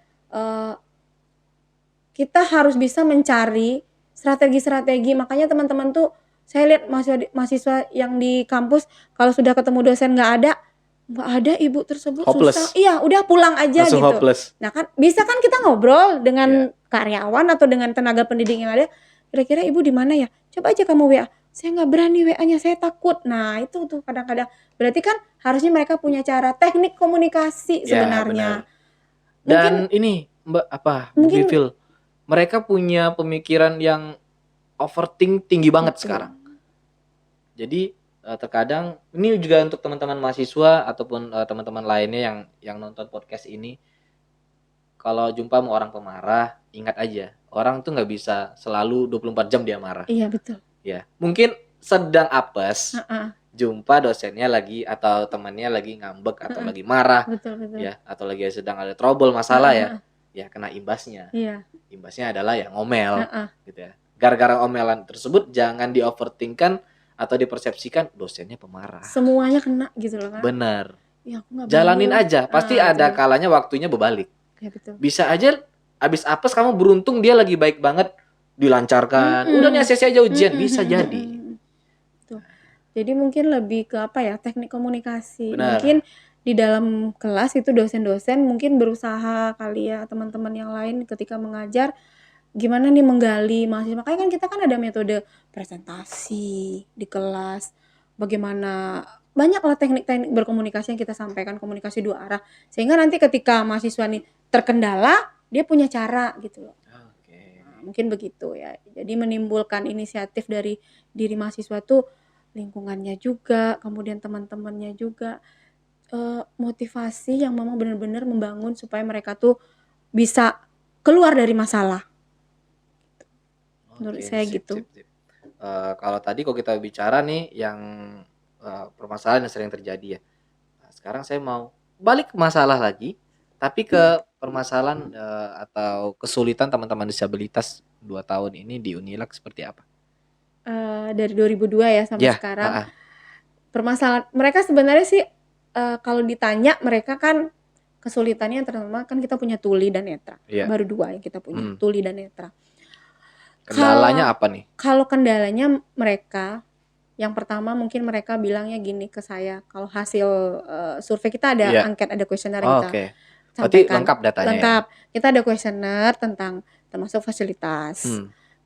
kita harus bisa mencari strategi-strategi. Makanya teman-teman tuh, saya lihat mahasiswa yang di kampus kalau sudah ketemu dosen nggak ada ibu tersebut hopeless. Susah. Iya, udah pulang aja langsung gitu. Hopeless. Nah kan bisa kan kita ngobrol dengan karyawan atau dengan tenaga pendidik yang ada. Kira-kira ibu di mana ya? Coba aja kamu WA. Saya nggak berani WA-nya, saya takut. Nah itu tuh kadang-kadang. Berarti kan harusnya mereka punya cara teknik komunikasi sebenarnya. Dan ini Mbak Bu Pipil, mereka punya pemikiran yang overthink tinggi banget sekarang. Jadi terkadang ini juga untuk teman-teman mahasiswa ataupun teman-teman lainnya yang nonton podcast ini, kalau jumpa sama orang pemarah, ingat aja, orang tuh nggak bisa selalu 24 jam dia marah. Iya betul. Ya, mungkin sedang apes, jumpa dosennya lagi atau temannya lagi ngambek atau lagi marah, betul. Ya, atau lagi sedang ada trouble masalah ya kena imbasnya. Iya. Imbasnya adalah ya ngomel, gitu ya. Gara-gara omelan tersebut jangan di-overthinkkan atau dipersepsikan dosennya pemarah. Semuanya kena gitu loh kan. Benar. Ya, aku jalanin aja, pasti ada kalanya waktunya berbalik. Ya, betul. Bisa aja abis apes kamu beruntung dia lagi baik banget, dilancarkan. Udah nih ACC aja ujian, bisa jadi. Tuh. Jadi mungkin lebih ke apa ya, teknik komunikasi. Benar. Mungkin di dalam kelas itu dosen-dosen mungkin berusaha kali ya, teman-teman yang lain ketika mengajar gimana nih menggali mahasiswa. Makanya kan kita kan ada metode presentasi di kelas, bagaimana banyaklah teknik-teknik berkomunikasi yang kita sampaikan, komunikasi dua arah. Sehingga nanti ketika mahasiswa nih terkendala, dia punya cara gitu loh. Oke. Nah, mungkin begitu ya. Jadi menimbulkan inisiatif dari diri mahasiswa tuh lingkungannya juga, kemudian teman-temannya juga, motivasi yang memang benar-benar membangun supaya mereka tuh bisa keluar dari masalah. Menurut Oke, saya sip, gitu. sip, sip. Kalau tadi kok kita bicara nih yang permasalahan yang sering terjadi ya. Nah, sekarang saya mau balik ke masalah lagi, tapi ke permasalahan atau kesulitan teman-teman disabilitas 2 tahun ini di Unilak seperti apa? Dari 2002 ya sampai Ya, sekarang, permasalahan mereka sebenarnya sih, kalau ditanya mereka kan kesulitannya terutama kan kita punya tuli dan netra, Iya. baru 2 yang kita punya, tuli dan netra. Kendalanya apa nih? Kalau kendalanya mereka, yang pertama mungkin mereka bilangnya gini ke saya, kalau hasil, survei kita ada Iya. angket, ada kuesioner Oh, yang kita oke. Berarti sampaikan. lengkap datanya ya? Lengkap. Kita ada kuesioner tentang termasuk fasilitas.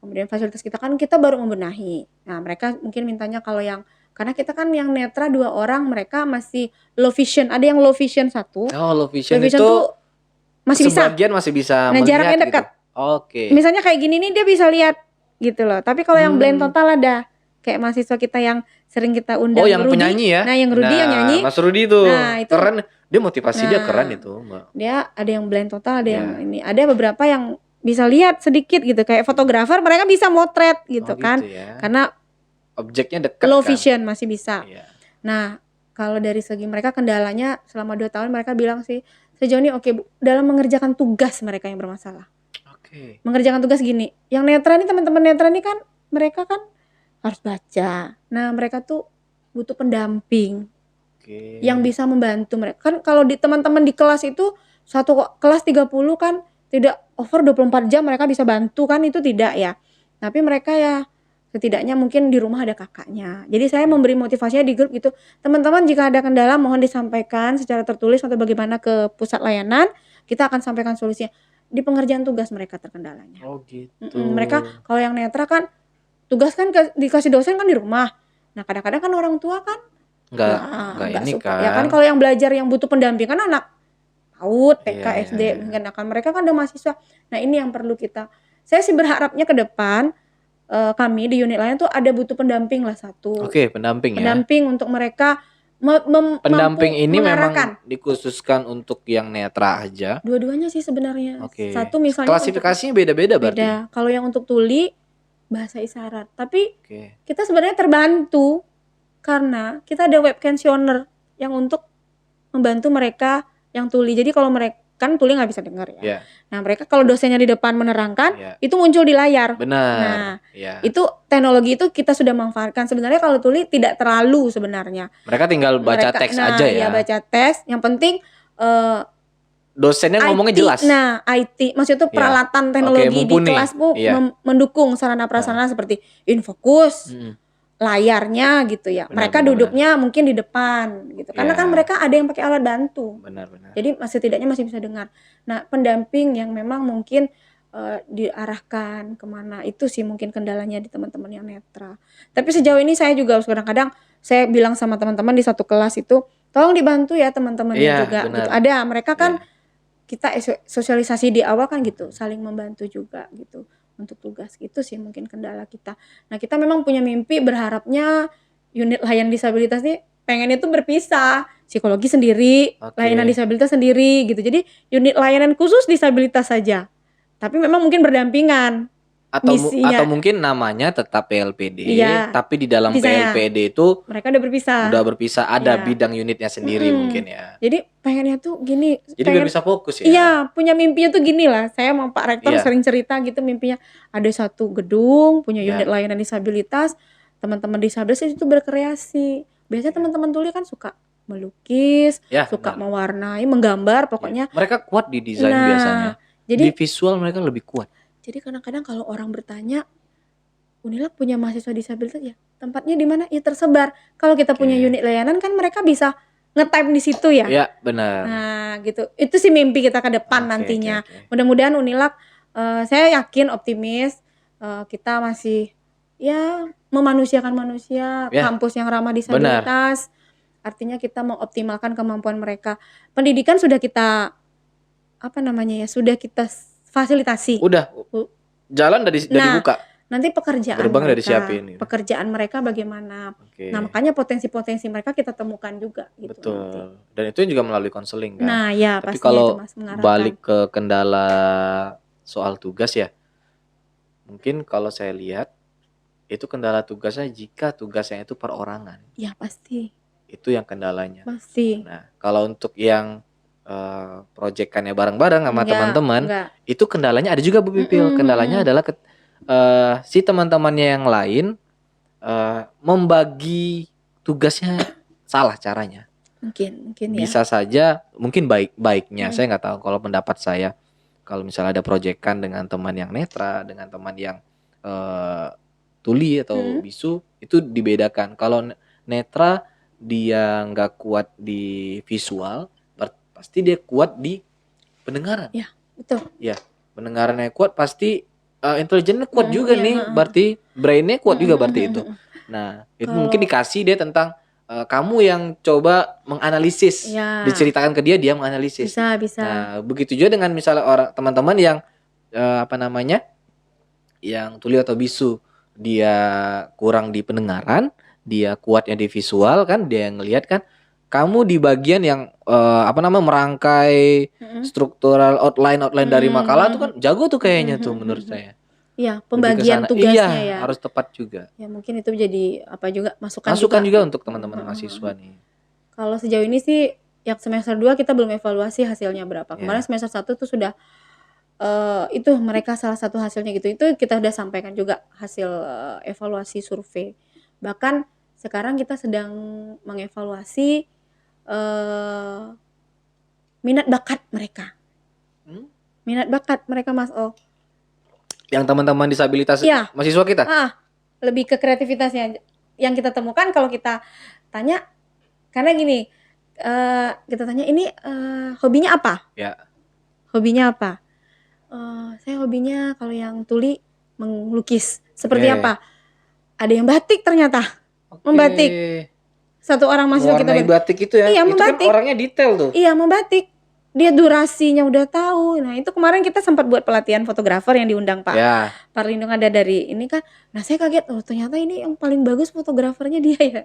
Kemudian fasilitas kita kan kita baru membenahi. Nah, mereka mungkin mintanya kalau yang karena kita kan yang netra 2 orang, mereka masih low vision. Ada yang low vision 1. Oh, low vision Low vision itu tuh masih bisa. sebagian masih bisa Nah, melihat jaraknya gitu. dekat. Oke. Misalnya kayak gini nih dia bisa lihat gitu loh. Tapi kalau yang blind total ada. Kayak mahasiswa kita yang sering kita undang, Oh, yang Rudy. penyanyi ya? Nah, yang Rudy yang nyanyi. Mas Rudy tuh. Nah, itu Keren. Dia motivasi dia keren Nah, itu, Mbak. dia ada yang blind total, ada Iya. yang ini. Ada beberapa yang bisa lihat sedikit gitu. Kayak fotografer mereka bisa motret gitu Oh, kan. gitu ya. Karena Objeknya dekat low kan. vision masih bisa. Iya. Nah, kalau dari segi mereka kendalanya selama 2 tahun mereka bilang sih sejauh ini oke, Bu, dalam mengerjakan tugas mereka yang bermasalah. Oke. Mengerjakan tugas gini, yang netra nih teman-teman netra nih kan mereka kan harus baca. Nah, mereka tuh butuh pendamping Oke. yang bisa membantu mereka. Kan kalau di teman-teman di kelas itu satu kelas 30 kan tidak over 24 jam mereka bisa bantu kan, itu tidak ya. Tapi mereka ya setidaknya mungkin di rumah ada kakaknya. Jadi saya memberi motivasinya di grup gitu. Teman-teman jika ada kendala mohon disampaikan secara tertulis atau bagaimana ke pusat layanan, kita akan sampaikan solusinya. Di pengerjaan tugas mereka terkendalanya. Oh, gitu. Mereka kalau yang netra kan tugas kan dikasih dosen kan di rumah. Nah, kadang-kadang kan orang tua kan Enggak ini suka. kan. Ya kan kalau yang belajar yang butuh pendampingan anak PAUD, TK, Iya, SD, iya. mungkin akan mereka kan ada mahasiswa. Nah, ini yang perlu kita. Saya sih berharapnya ke depan kami di unit lain tuh ada butuh pendamping lah satu. Oke, pendamping ya. Pendamping untuk mereka Pendamping mampu ini mengarahkan. memang dikhususkan untuk yang netra aja. Dua-duanya sih sebenarnya. Oke. Satu misalnya Klasifikasinya beda-beda berarti. beda. Kalau yang untuk tuli bahasa isyarat. Tapi Oke. kita sebenarnya terbantu karena kita ada web questioner yang untuk membantu mereka yang tuli. Jadi kalau mereka kan tuli nggak bisa dengar ya. Iya. Nah, mereka kalau dosennya di depan menerangkan, Iya. itu muncul di layar. Benar. Nah, Iya. itu teknologi itu kita sudah manfaatkan. Sebenarnya kalau tuli tidak terlalu sebenarnya. Mereka tinggal baca teks aja ya. Iya, baca teks. Yang penting dosennya ngomongnya IT, jelas. Nah, IT maksudnya itu Iya. peralatan teknologi di mumpuni. kelas Bu Iya. mendukung sarana prasarana seperti infokus, layarnya gitu ya. Benar, mereka benar, duduknya mungkin di depan gitu. Karena Iya. kan mereka ada yang pakai alat bantu. Benar-benar. Jadi setidaknya masih bisa dengar. Nah, pendamping yang memang mungkin diarahkan kemana itu sih mungkin kendalanya di teman-teman yang netra. Tapi sejauh ini saya juga kadang-kadang saya bilang sama teman-teman di satu kelas itu, tolong dibantu ya teman-temannya Iya, juga. benar. Gitu. Ada mereka kan Iya. kita sosialisasi di awal kan gitu, saling membantu juga gitu untuk tugas. Itu sih mungkin kendala kita. Nah, kita memang punya mimpi berharapnya unit layanan disabilitas nih pengen itu berpisah, psikologi sendiri, Oke. layanan disabilitas sendiri gitu. Jadi unit layanan khusus disabilitas saja. Tapi memang mungkin berdampingan. Misinya. Atau mungkin namanya tetap PLPD, Iya. tapi di dalam Bisa ya. PLPD itu Mereka udah berpisah. ada Iya. bidang unitnya sendiri mungkin ya. Jadi pengennya tuh gini. Jadi biar bisa fokus ya. Iya, punya mimpinya tuh gini lah. Saya sama Pak Rektor Iya. sering cerita gitu mimpinya. Ada satu gedung punya Iya. unit layanan disabilitas. Teman-teman disabilitas itu berkreasi. Biasanya teman-teman tuli kan suka melukis, Ya, suka benar. mewarnai, menggambar, pokoknya. Mereka kuat di desain Nah, biasanya. jadi Di visual mereka lebih kuat. Jadi kadang-kadang kalau orang bertanya, Unilak punya mahasiswa disabilitas ya, tempatnya di mana? Ya tersebar. Kalau kita punya Oke. unit layanan kan mereka bisa nge-time di situ ya. Iya, benar. Nah, gitu. Itu sih mimpi kita ke depan nantinya. Mudah-mudahan Unilak, saya yakin optimis, kita masih ya memanusiakan manusia, kampus yang ramah disabilitas. Artinya kita mengoptimalkan kemampuan mereka. Pendidikan sudah kita sudah kita fasilitasi. Udah. Jalan dari dibuka. Nanti pekerjaan mereka bagaimana. Nah, makanya potensi-potensi mereka kita temukan juga gitu. Betul. Nanti. Dan itu juga melalui konseling kan. Nah, ya tapi pastinya kalau itu Mas mengarahkan. balik ke kendala soal tugas ya. Mungkin kalau saya lihat itu kendala tugasnya jika tugasnya itu perorangan. Ya, pasti. Itu yang kendalanya. Pasti. Nah, kalau untuk yang proyekannya bareng-bareng sama teman-teman, itu kendalanya ada juga Bu Pipil. Kendalanya adalah si teman-temannya yang lain membagi tugasnya salah caranya. Mungkin bisa saja mungkin baiknya saya nggak tahu. Kalau pendapat saya, kalau misalnya ada proyekan dengan teman yang netra, dengan teman yang tuli atau bisu, itu dibedakan. Kalau netra dia nggak kuat di visual, pasti dia kuat di pendengaran. Ya, betul. Ya, pendengarannya kuat, pasti intelijennya kuat juga nih, berarti brainnya kuat juga berarti itu. Nah, itu mungkin dikasih dia tentang kamu yang coba menganalisis, diceritakan ke dia menganalisis. Bisa. Nah, begitu juga dengan misalnya orang teman-teman yang yang tuli atau bisu, dia kurang di pendengaran, dia kuatnya di visual kan, dia yang ngelihat kan. Kamu di bagian yang merangkai struktural outline dari makalah tuh kan jago tuh kayaknya tuh menurut saya. Iya, pembagian tugasnya ya. Harus tepat juga. Ya, mungkin itu jadi juga masukan juga untuk teman-teman mahasiswa nih. Kalau sejauh ini sih yang semester 2 kita belum evaluasi hasilnya berapa. Kemarin semester 1 tuh sudah itu mereka salah satu hasilnya gitu. Itu kita udah sampaikan juga hasil evaluasi survei. Bahkan sekarang kita sedang mengevaluasi minat bakat mereka. Minat bakat mereka Mas O. Yang teman-teman disabilitas mahasiswa kita? Lebih ke kreativitasnya. Yang kita temukan kalau kita tanya, karena gini, kita tanya ini hobinya apa? Ya. Hobinya apa? Saya hobinya kalau yang tuli melukis. Seperti apa? Ada yang batik ternyata. Membatik. Satu orang mahasiswa kita batik itu ya. Iya, itu membatik. Kan orangnya detail tuh. Iya, membatik. Dia durasinya udah tahu. Nah, itu kemarin kita sempat buat pelatihan fotografer yang diundang Pak Parlindung, ada dari ini kan. Nah, saya kaget, ternyata ini yang paling bagus fotografernya dia ya.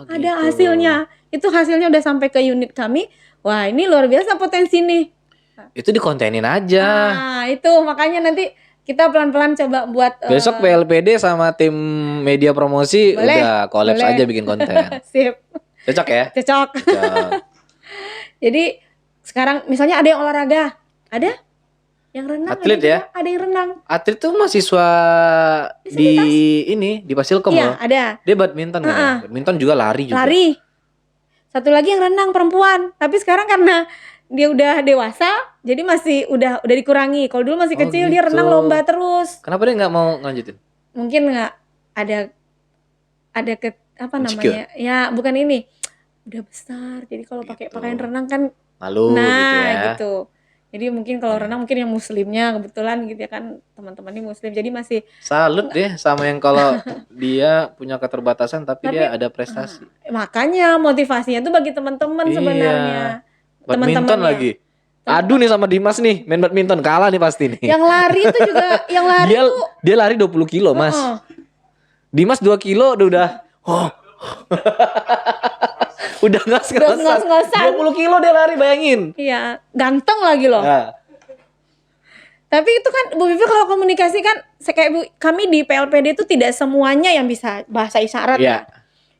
Ada hasilnya. Itu hasilnya udah sampai ke unit kami. Wah, ini luar biasa potensi nih. Itu dikontenin aja. Nah, itu makanya nanti kita pelan-pelan coba buat besok PLPD sama tim media promosi udah kolaps aja bikin konten. Sip. Cocok ya? Cocok. Jadi sekarang misalnya ada yang olahraga, ada yang renang, atlet ya? Ada yang renang. Atlet tuh mahasiswa di Pasilkom loh. Ada. Dia badminton kan? Badminton juga lari juga. Lari. Satu lagi yang renang perempuan, tapi sekarang karena dia udah dewasa, jadi masih udah dikurangi. Kalau dulu masih kecil dia renang lomba terus. Kenapa dia nggak mau ngelanjutin? Mungkin nggak ada namanya? Ya bukan ini. Udah besar, jadi kalau pakai pakaian renang kan malu gitu ya. Gitu. Jadi mungkin kalau renang mungkin yang muslimnya kebetulan gitu ya kan, teman-teman ini muslim. Jadi masih salut deh sama yang kalau dia punya keterbatasan tapi dia ada prestasi. Makanya motivasinya tuh bagi teman-teman sebenarnya. Badminton lagi. Aduh nih sama Dimas nih, main badminton kalah nih pasti nih. Yang lari itu juga, dia lari 20 kilo, Mas. Dimas 2 kilo udah udah ngos-ngosan. 20 kilo dia lari, bayangin. Iya, ganteng lagi loh. Ya. Tapi itu kan Bu Vivi kalau komunikasi kan kayak kami di PLPD itu tidak semuanya yang bisa bahasa isyarat ya.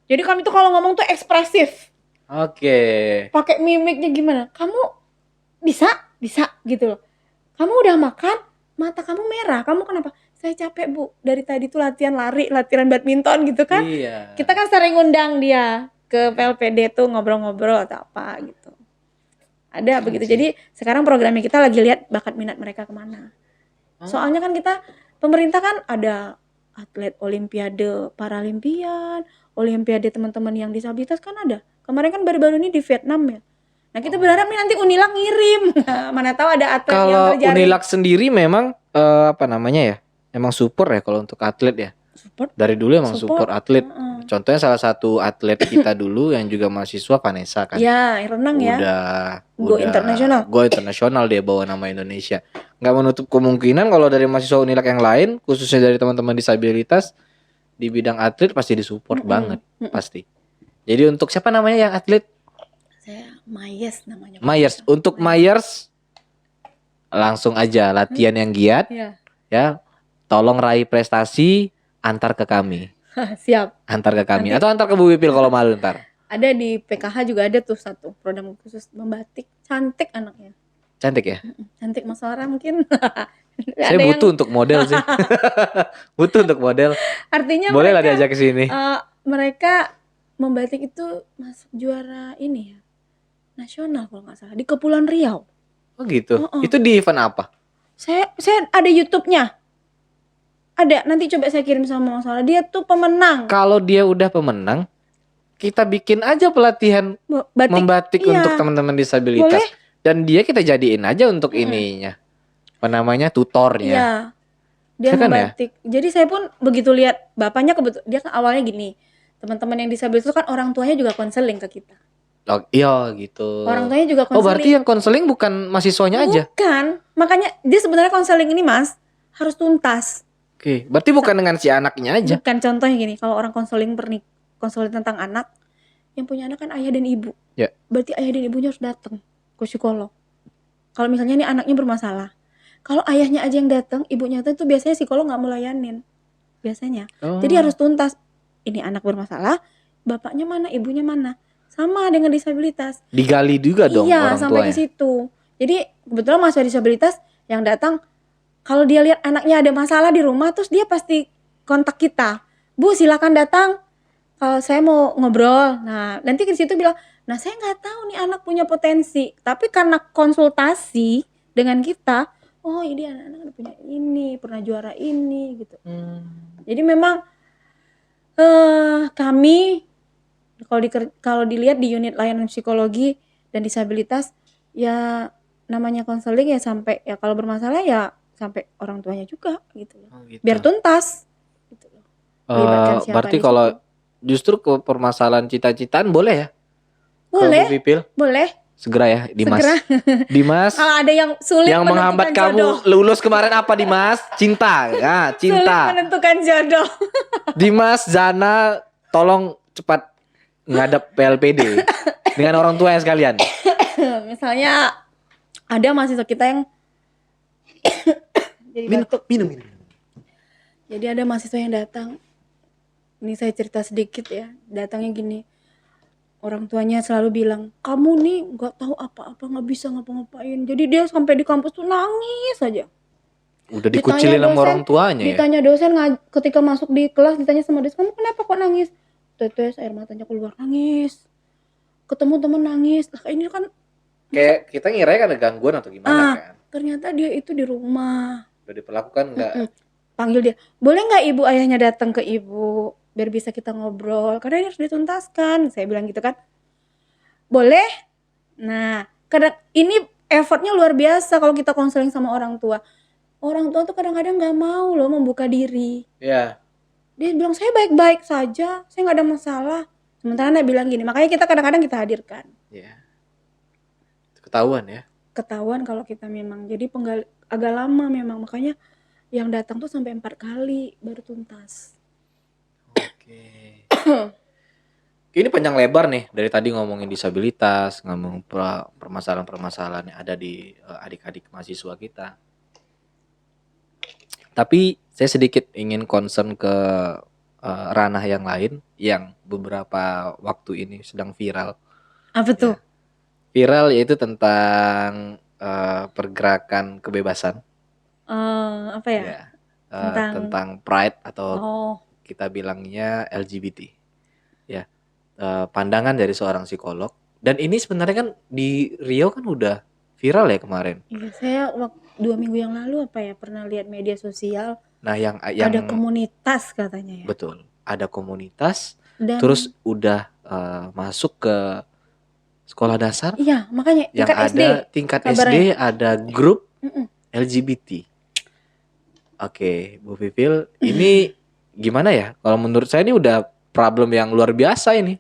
Jadi kami tuh kalau ngomong tuh ekspresif. Pakai mimiknya gimana? Kamu bisa gitu loh. Kamu udah makan, mata kamu merah. Kamu kenapa? Saya capek Bu, dari tadi tuh latihan badminton gitu kan. Iya. Kita kan sering ngundang dia ke PLPD tuh ngobrol-ngobrol atau apa gitu. Ada begitu. Jadi sekarang programnya kita lagi lihat bakat minat mereka kemana. Soalnya kan pemerintah kan ada atlet olimpiade, paralimpian, olimpiade teman-teman yang disabilitas kan ada. Kemarin kan baru-baru ini di Vietnam ya. Nah kita berharap nih nanti Unilak ngirim. Mana tahu ada atlet yang Kalau terjaring. Unilak sendiri memang apa namanya ya? Emang support ya kalau untuk atlet ya. Support. Dari dulu emang support atlet. Contohnya salah satu atlet kita dulu yang juga mahasiswa Vanessa kan. Ya, renang ya. Go internasional. Go internasional dia bawa nama Indonesia. Nggak menutup kemungkinan kalau dari mahasiswa Unilak yang lain, khususnya dari teman-teman disabilitas di bidang atlet pasti disupport banget, pasti. Jadi untuk siapa namanya yang atlet? Saya Myers namanya. Myers. Untuk Myers langsung aja latihan yang giat. Ya. Tolong raih prestasi, antar ke kami. Siap. Antar ke kami. Nanti, atau antar ke Bu Wipil kalau malu ntar. Ada di PKH juga ada tuh satu program khusus membatik. Cantik anaknya. Cantik ya? Cantik Mas Wara mungkin. Saya butuh untuk model sih. Butuh untuk model. Artinya boleh lah diajak ke sini. Mereka membatik itu masuk juara ini ya. Nasional kalau nggak salah di Kepulauan Riau. Oh gitu. Itu di event apa? Saya ada YouTube-nya. Ada, nanti coba saya kirim sama Mas Wara. Dia tuh pemenang. Kalau dia udah pemenang, kita bikin aja pelatihan membatik untuk teman-teman disabilitas. Boleh. Dan dia kita jadiin aja untuk ininya. Apa namanya? Tutornya. Iya. Dia membatik. Ya? Jadi saya pun begitu lihat bapaknya dia kan awalnya gini. Teman-teman yang disabilitas itu kan orang tuanya juga konseling ke kita. Oh, iya gitu. Orang tuanya juga konseling. Oh, berarti yang konseling bukan mahasiswanya aja? Bukan. Makanya dia sebenarnya konseling ini, Mas, harus tuntas. Oke, berarti bukan dengan si anaknya aja. Bukan, contohnya gini, kalau orang konseling konseling tentang anak, yang punya anak kan ayah dan ibu. Ya. Berarti ayah dan ibunya harus datang ke psikolog. Kalau misalnya nih anaknya bermasalah, kalau ayahnya aja yang datang, ibunya itu biasanya psikolog nggak melayanin, biasanya. Jadi harus tuntas. Ini anak bermasalah, bapaknya mana, ibunya mana, sama dengan disabilitas. Digali juga dong orang tuanya. Iya, sampai ke situ. Jadi kebetulan mahasiswa disabilitas yang datang, kalau dia lihat anaknya ada masalah di rumah, terus dia pasti kontak kita. Bu, silakan datang. Kalau saya mau ngobrol. Nah, nanti ke situ bilang, nah saya nggak tahu nih anak punya potensi. Tapi karena konsultasi dengan kita, oh ini anak-anak punya ini, pernah juara ini gitu. Jadi memang kami kalau dilihat di unit layanan psikologi dan disabilitas, ya namanya konseling ya sampai ya kalau bermasalah ya sampai orang tuanya juga gitu. Gitu. Biar tuntas gitu loh. Berarti kalau justru ke permasalahan cita-citaan boleh ya? Boleh. Boleh. Segera ya Dimas. Dimas. Kalau ada yang sulit yang menghambat kamu lulus kemarin apa Dimas? Cinta. Ya, cinta. Sulit menentukan jodoh. Dimas, Zana, tolong cepat ngadep PLPD dengan orang tua yang sekalian. Misalnya ada mahasiswa kita yang jadi batuk. Minum. Jadi ada mahasiswa yang datang. Ini saya cerita sedikit ya. Datangnya gini. Orang tuanya selalu bilang, kamu nih nggak tahu apa-apa, nggak bisa ngapa-ngapain. Jadi dia sampai di kampus tuh nangis aja. Udah dikucilin sama orang tuanya ya? Ditanya dosen ketika masuk di kelas, ditanya sama dosen, kamu kenapa kok nangis? Tetes air matanya keluar, nangis. Ketemu temen nangis. Nah, ini kan kayak kita ngira kan ada gangguan atau gimana kan? Ternyata dia itu di rumah. Udah diperlakukan nggak? Panggil dia, boleh nggak ibu ayahnya datang ke ibu biar bisa kita ngobrol, karena ini harus dituntaskan. Saya bilang gitu kan. Boleh. Nah, karena ini effortnya luar biasa kalau kita konseling sama orang tua. Orang tua tuh kadang-kadang nggak mau loh membuka diri. Iya. Dia bilang saya baik-baik saja, saya nggak ada masalah. Sementara anak bilang gini, makanya kita kadang-kadang kita hadirkan. Iya. Ketahuan ya. Ketahuan kalau kita memang jadi agak lama memang, makanya yang datang tuh sampai 4 kali baru tuntas. Oke. Ini panjang lebar nih, dari tadi ngomongin disabilitas, ngomong permasalahan-permasalahan yang ada di adik-adik mahasiswa kita. Tapi saya sedikit ingin concern ke ranah yang lain yang beberapa waktu ini sedang viral. Apa tuh? Ya. Viral yaitu tentang pergerakan kebebasan. Apa ya? Ya. Tentang pride atau kita bilangnya LGBT. Ya. Pandangan dari seorang psikolog. Dan ini sebenarnya kan di Riau kan udah viral ya kemarin. Iya, saya 2 minggu yang lalu pernah lihat media sosial. Nah, yang ada komunitas katanya ya. Betul. Ada komunitas. Dan terus udah masuk ke sekolah dasar Iya, makanya yang tingkat SD. ada tingkat SD, ada grup LGBT. Oke, Bu Vivil, ini gimana ya? Kalau menurut saya ini udah problem yang luar biasa ini.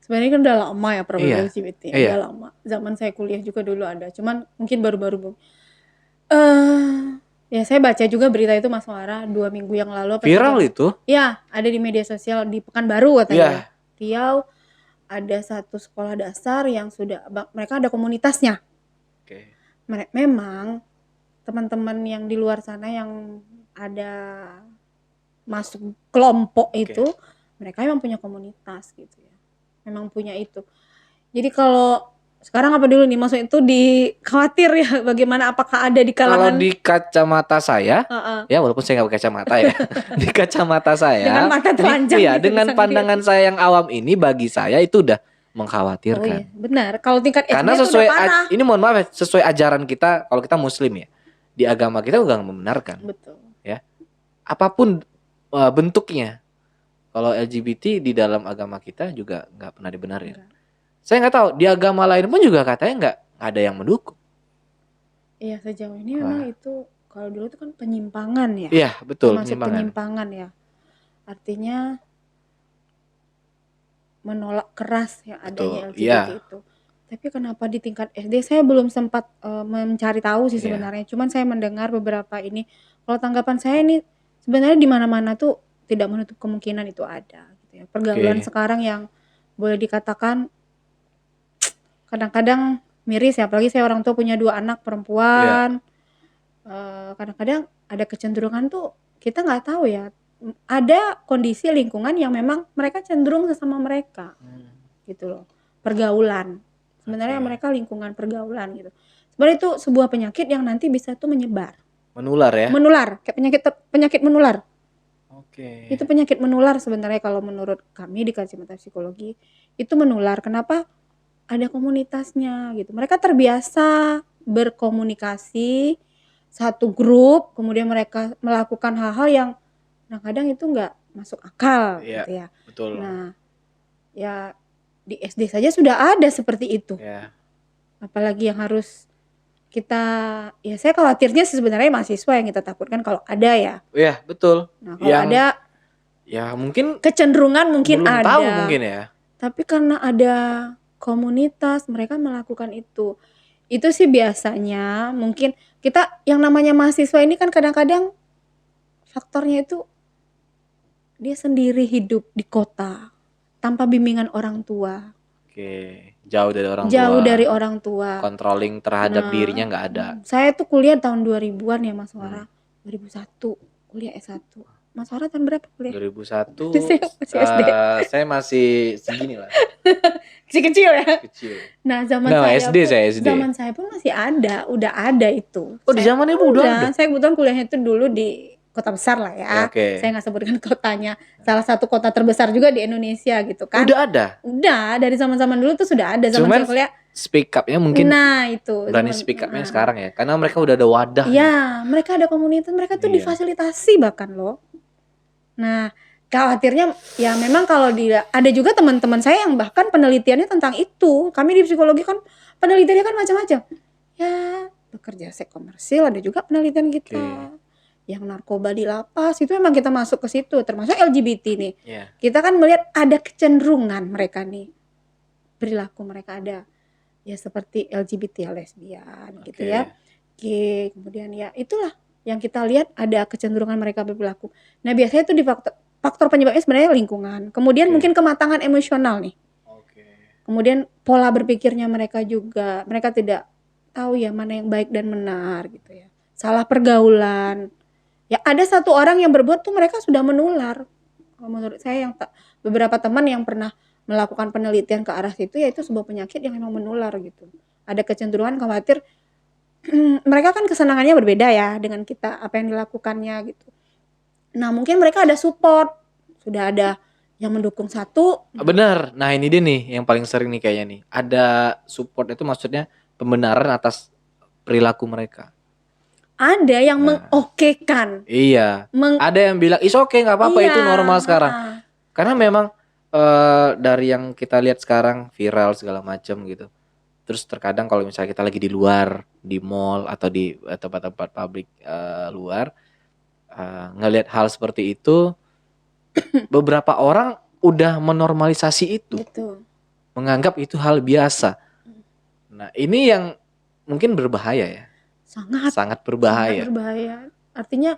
Sebenarnya kan udah lama ya problem Iya, LGBT, iya. udah lama. Zaman saya kuliah juga dulu ada, cuman mungkin baru-baru ya saya baca juga berita itu Mas Wara 2 minggu yang lalu apa Viral 3. itu. Ya, ada di media sosial di Pekanbaru katanya. Iya. Riau ada satu sekolah dasar yang sudah mereka ada komunitasnya. Oke. Memang teman-teman yang di luar sana yang ada masuk kelompok itu mereka memang punya komunitas gitu ya. Memang punya itu. Jadi kalau sekarang apa dulu nih maksud itu khawatir ya bagaimana apakah ada di Kalau kalangan di kacamata saya, ya walaupun saya nggak pakai kacamata ya, di kacamata saya, dengan mata telanjang iya, gitu dengan bisa pandangan saya yang awam ini, bagi saya itu udah Oh mengkhawatirkan. iya, benar. Kalau tingkat SD Karena itu sesuai udah parah. ini mohon maaf ya, sesuai ajaran kita, kalau kita Muslim ya, di agama kita juga nggak membenarkan. Betul. Ya, apapun bentuknya, kalau LGBT di dalam agama kita juga nggak pernah dibenarin. Saya nggak tahu di agama lain pun juga katanya nggak ada yang mendukung. Iya, sejauh ini memang itu kalau dulu itu kan penyimpangan ya. Iya, betul, Masuk penyimpangan ya. Artinya menolak keras yang adanya LGBT itu. Tapi kenapa di tingkat SD saya belum sempat mencari tahu sih sebenarnya. Cuman saya mendengar beberapa ini. Kalau tanggapan saya ini sebenarnya di mana-mana tuh tidak menutup kemungkinan itu ada gitu ya. Pergaulan sekarang yang boleh dikatakan kadang-kadang miris ya, apalagi saya orang tua punya 2 anak perempuan. Kadang-kadang ada kecenderungan tuh kita nggak tahu ya. Ada kondisi lingkungan yang memang mereka cenderung sesama mereka, gitu loh. Pergaulan. Sebenarnya mereka lingkungan pergaulan gitu. Sebenarnya itu sebuah penyakit yang nanti bisa tuh menyebar. Menular ya? Menular, kayak penyakit menular. Oke. Itu penyakit menular sebenarnya kalau menurut kami di kacamata psikologi itu menular. Kenapa? Ada komunitasnya gitu. Mereka terbiasa berkomunikasi satu grup, kemudian mereka melakukan hal-hal yang kadang itu nggak masuk akal gitu ya. Betul. Nah, ya di SD saja sudah ada seperti itu. Apalagi yang harus kita, ya saya khawatirnya sebenarnya mahasiswa yang kita takutkan kalau ada ya. Iya, betul. Nah, kalau ada ya mungkin kecenderungan mungkin belum ada. tahu mungkin ya. Tapi karena ada komunitas mereka melakukan itu. Itu sih biasanya mungkin kita yang namanya mahasiswa ini kan kadang-kadang faktornya itu dia sendiri hidup di kota tanpa bimbingan orang tua. Oke, jauh dari orang tua. Jauh dari orang tua. Controlling terhadap dirinya nggak ada. Saya tuh kuliah tahun 2000-an ya Mas Wara. 2001 kuliah S1. Mas Wara tahun berapa kuliah? 2001. Saya masih SD. Saya masih segini lah. Kecil ya. Kecil. Nah, zaman saya SD. Zaman saya pun masih ada, udah ada itu. Oh, di zaman ibu udah ada. Saya kebetulan kuliahnya itu dulu di kota besar lah ya. Saya nggak sebutkan kotanya. Salah satu kota terbesar juga di Indonesia gitu kan. Udah ada. Udah dari zaman-zaman dulu tuh sudah ada. Zaman saya kuliah. Speak up-nya mungkin. Nah itu. Berani speak up-nya sekarang ya. Karena mereka udah ada wadah. Iya, mereka ada komunitas. Mereka tuh difasilitasi bahkan loh. Nah, khawatirnya ya memang kalau ada juga teman-teman saya yang bahkan penelitiannya tentang itu. Kami di psikologi kan penelitiannya kan macam-macam. Ya bekerja seks komersil ada juga penelitian kita. Yang narkoba di lapas itu memang kita masuk ke situ, termasuk LGBT nih. Kita kan melihat ada kecenderungan mereka nih, perilaku mereka ada ya seperti LGBT ya, lesbian gitu ya, gay, kemudian ya itulah yang kita lihat ada kecenderungan mereka berperilaku. Nah biasanya itu di faktor penyebabnya sebenarnya lingkungan, kemudian mungkin kematangan emosional nih, kemudian pola berpikirnya mereka juga, mereka tidak tahu ya mana yang baik dan benar gitu ya, salah pergaulan. Ya ada satu orang yang berbuat tuh mereka sudah menular. Kalau menurut saya yang beberapa teman yang pernah melakukan penelitian ke arah situ ya itu sebuah penyakit yang memang menular gitu. Ada kecenderungan khawatir mereka kan kesenangannya berbeda ya dengan kita apa yang dilakukannya gitu. Nah mungkin mereka ada support, sudah ada yang mendukung satu. Benar. Nah ini dia nih yang paling sering nih kayaknya nih. Ada support itu maksudnya pembenaran atas perilaku mereka. Ada yang mengokekan. Iya. Ada yang bilang is okay nggak apa-apa itu normal sekarang. Karena memang dari yang kita lihat sekarang viral segala macam gitu. Terus terkadang kalau misalnya kita lagi di luar, di mall atau di tempat-tempat publik luar, ngelihat hal seperti itu, beberapa orang udah menormalisasi itu, Gitu. menganggap itu hal biasa. Nah, ini yang mungkin berbahaya ya, Sangat sangat berbahaya. berbahaya. Artinya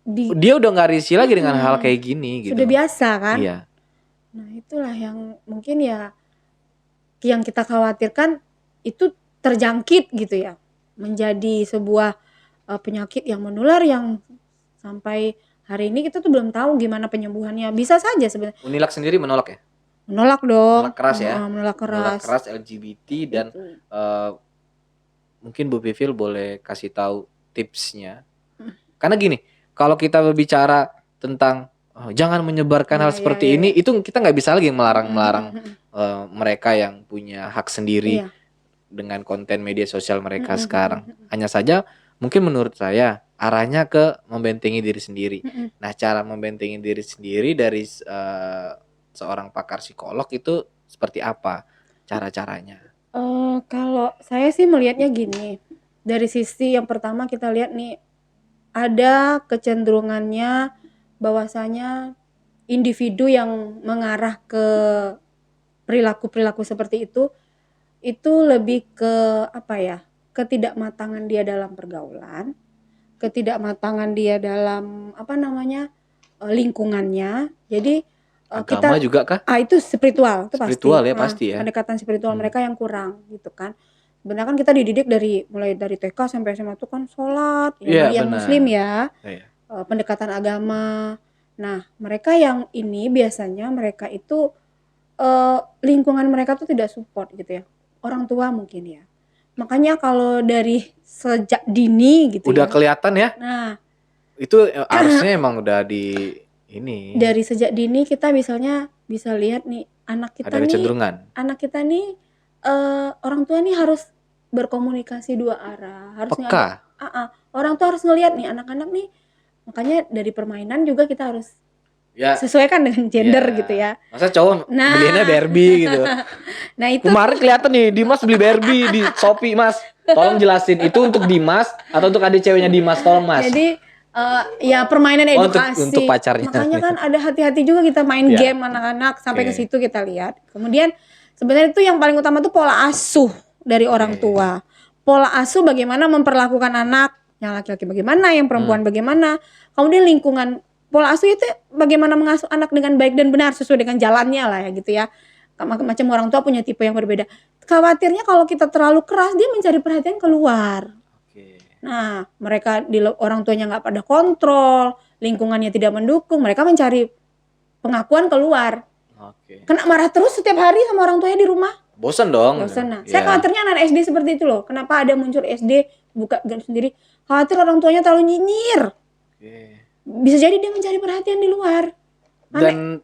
Dia udah nggak risih lagi dengan hal kayak gini gitu. sudah biasa kan? Iya. Nah, itulah yang mungkin ya yang kita khawatirkan itu terjangkit gitu ya. Menjadi sebuah penyakit yang menular yang sampai hari ini kita tuh belum tahu gimana penyembuhannya. Bisa saja sebenarnya. Unilak sendiri menolak ya? Menolak dong. Menolak keras ya? Menolak Menolak keras. keras LGBT dan Gitu. mungkin Bu Vivil boleh kasih tahu tipsnya. Karena gini, kalau kita berbicara tentang jangan menyebarkan hal seperti ini, itu kita nggak bisa lagi melarang mereka yang punya hak sendiri dengan konten media sosial mereka sekarang. Hanya saja mungkin menurut saya arahnya ke membentengi diri sendiri. Nah, cara membentengi diri sendiri dari seorang pakar psikolog itu seperti apa cara-caranya? Kalau saya sih melihatnya gini, dari sisi yang pertama kita lihat nih, ada kecenderungannya bahwasanya individu yang mengarah ke perilaku-perilaku seperti itu lebih ke apa ya, ketidakmatangan dia dalam pergaulan, ketidakmatangan dia dalam apa namanya, lingkungannya. Jadi Agama kita juga kah? itu spiritual, itu Spiritual pasti. ya pasti ya. Pendekatan spiritual mereka yang kurang gitu kan. Sebenarnya kan kita dididik mulai dari TK sampai SMA itu kan sholat, yang muslim ya. Pendekatan agama. Nah, mereka yang ini biasanya mereka itu lingkungan mereka tuh tidak support gitu ya. Orang tua mungkin ya. Makanya kalau dari sejak dini gitu udah ya. kelihatan ya. Nah, itu harusnya emang udah di ini. Dari sejak dini kita misalnya bisa lihat nih anak kita nih orang tua nih harus berkomunikasi dua arah, harus peka. Orang tua harus ngelihat nih anak-anak nih, makanya dari permainan juga kita harus sesuaikan dengan gender gitu ya. Masa cowok belinya Barbie gitu. Nah, itu kemarin kelihatan nih Dimas beli Barbie di Shopee, Mas. Tolong jelasin itu untuk Dimas atau untuk adik ceweknya Dimas, tolong Mas. Jadi ya permainan edukasi. Untuk pacarnya. Makanya kan ada hati-hati juga kita main game anak-anak sampai ke situ kita lihat. Kemudian sebenarnya itu yang paling utama tuh pola asuh dari orang tua. Pola asuh bagaimana memperlakukan anak, yang laki-laki bagaimana, yang perempuan bagaimana. Kemudian lingkungan, pola asuh itu bagaimana mengasuh anak dengan baik dan benar sesuai dengan jalannya lah ya gitu ya. Macam orang tua punya tipe yang berbeda. Khawatirnya kalau kita terlalu keras dia mencari perhatian keluar. Nah, mereka orang tuanya nggak pada kontrol, lingkungannya tidak mendukung, mereka mencari pengakuan keluar. Kena marah terus setiap hari sama orang tuanya di rumah. Bosan dong. Nah, saya khawatirnya anak SD seperti itu loh. Kenapa ada muncul SD buka game sendiri? Khawatir orang tuanya terlalu nyinyir. Bisa jadi dia mencari perhatian di luar. Dan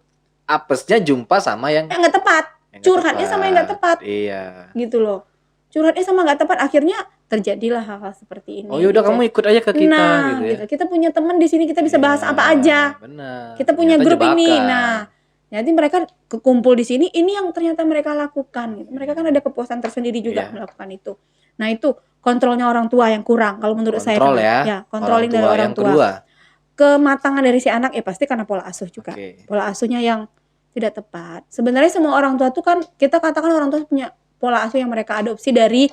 apesnya jumpa sama yang nggak tepat. Curhatnya sama yang nggak tepat. Iya. Gitu loh. Curhatnya sama nggak tepat, akhirnya terjadilah hal-hal seperti ini. Oh yaudah gitu. Kamu ikut aja ke kita gitu ya. Gitu. Kita punya teman di sini, kita bisa bahas apa aja. Bener. Kita punya grup ini. Nah, jadi mereka kekumpul di sini, ini yang ternyata mereka lakukan gitu. Mereka kan ada kepuasan tersendiri juga melakukan itu. Nah, itu kontrolnya orang tua yang kurang kalau menurut saya. Kontrolin dari orang tua. Kedua, kematangan dari si anak pasti karena pola asuh juga. Pola asuhnya yang tidak tepat. Sebenarnya semua orang tua tuh kan kita katakan orang tua punya pola asuh yang mereka adopsi dari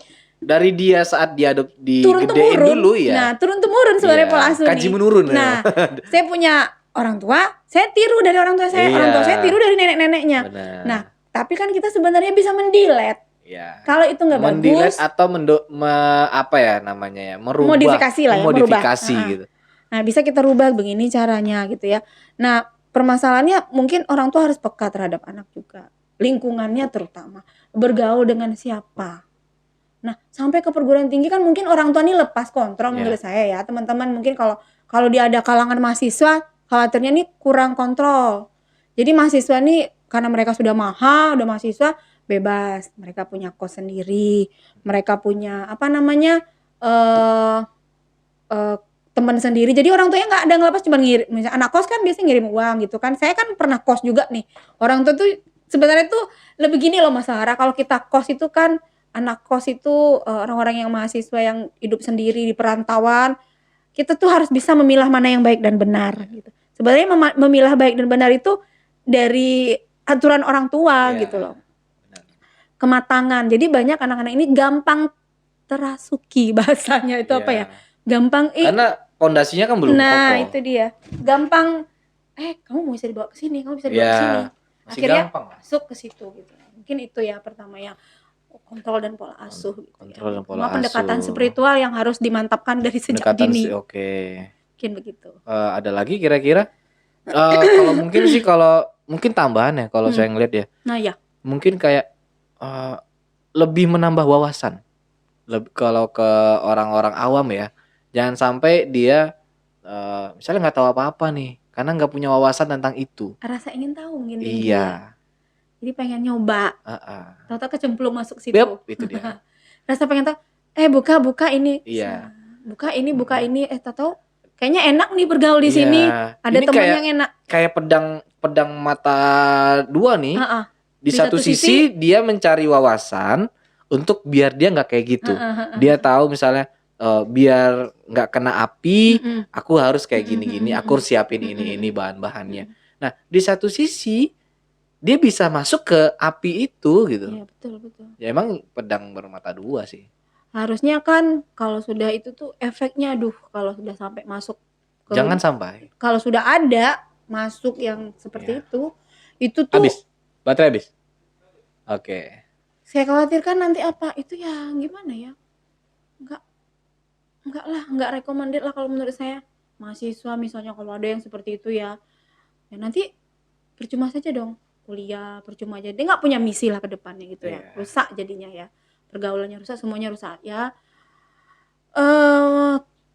dia saat digedein dulu ya. Nah, turun temurun sebenarnya pola asuh kaji menurun. Nah, saya punya orang tua, saya tiru dari orang tua saya, orang tua saya tiru dari nenek-neneknya. Nah, tapi kan kita sebenarnya bisa mendilet. Kalau itu nggak bagus, mendilet atau merubah, modifikasi lah ya, modifikasi gitu. Nah, bisa kita rubah begini caranya gitu ya. Nah, permasalahannya mungkin orang tua harus peka terhadap anak juga, lingkungannya terutama, bergaul dengan siapa. Nah, sampai ke perguruan tinggi kan mungkin orang tua ini lepas kontrol menurut saya ya. Teman-teman mungkin kalau dia ada kalangan mahasiswa, khawatirnya nih kurang kontrol. Jadi mahasiswa nih karena mereka sudah mahal, udah mahasiswa bebas, mereka punya kos sendiri, mereka punya teman sendiri. Jadi orang tuanya nggak ada ngelepas, cuma ngirim. Misalnya anak kos kan biasanya ngirim uang gitu kan. Saya kan pernah kos juga nih. Orang tua tuh sebenarnya tuh lebih gini loh Mas Sarah. Kalau kita kos itu kan anak kos itu orang-orang yang mahasiswa yang hidup sendiri di perantauan. Kita tuh harus bisa memilah mana yang baik dan benar gitu. Sebenarnya memilah baik dan benar itu dari aturan orang tua gitu loh. Benar. Kematangan. Jadi banyak anak-anak ini gampang terasuki bahasanya itu apa ya? Gampang karena pondasinya kan belum kokoh. Nah, itu dia. Gampang kamu mau bisa dibawa ke sini, kamu bisa dibawa ke sini. Akhirnya masuk ke situ gitu. Mungkin itu ya pertama yang kontrol dan pola asuh gitu. Kontrol dan pola asuh. Pendekatan spiritual yang harus dimantapkan dari sejak dini. Oke. Mungkin begitu. Ada lagi kira-kira? Kalau mungkin sih mungkin tambahan ya kalau saya ngeliat ya. Nah, ya. Mungkin kayak lebih menambah wawasan. Kalau ke orang-orang awam ya. Jangan sampai dia misalnya nggak tahu apa-apa nih, karena nggak punya wawasan tentang itu. Rasa ingin tahu mungkin. Iya. Jadi pengen nyoba. Tahu-tahu kecemplung masuk situ. Itu dia. Rasa pengen tahu. Buka ini. Iya. Buka ini. Tahu-tahu kayaknya enak nih bergaul di sini. Ada teman yang enak. Kayak pedang mata dua nih. Di satu sisi dia mencari wawasan untuk biar dia nggak kayak gitu. Dia tahu misalnya biar nggak kena api, aku harus kayak gini-gini, aku harus siapin ini bahan-bahannya. Nah, di satu sisi dia bisa masuk ke api itu gitu. Iya, betul. Ya emang pedang bermata dua sih. Harusnya kan kalau sudah itu tuh efeknya kalau sudah sampai masuk ke, jangan sampai. Kalau sudah ada masuk yang seperti itu tuh habis. Baterai habis. Oke. Saya khawatirkan nanti apa itu ya gimana ya? Enggak recommended lah kalau menurut saya. Mahasiswa misalnya kalau ada yang seperti itu ya nanti percuma saja dong kuliah, percuma aja. Dia nggak punya misi lah ke depannya gitu ya. Rusak jadinya ya. Pergaulannya rusak, semuanya rusak ya.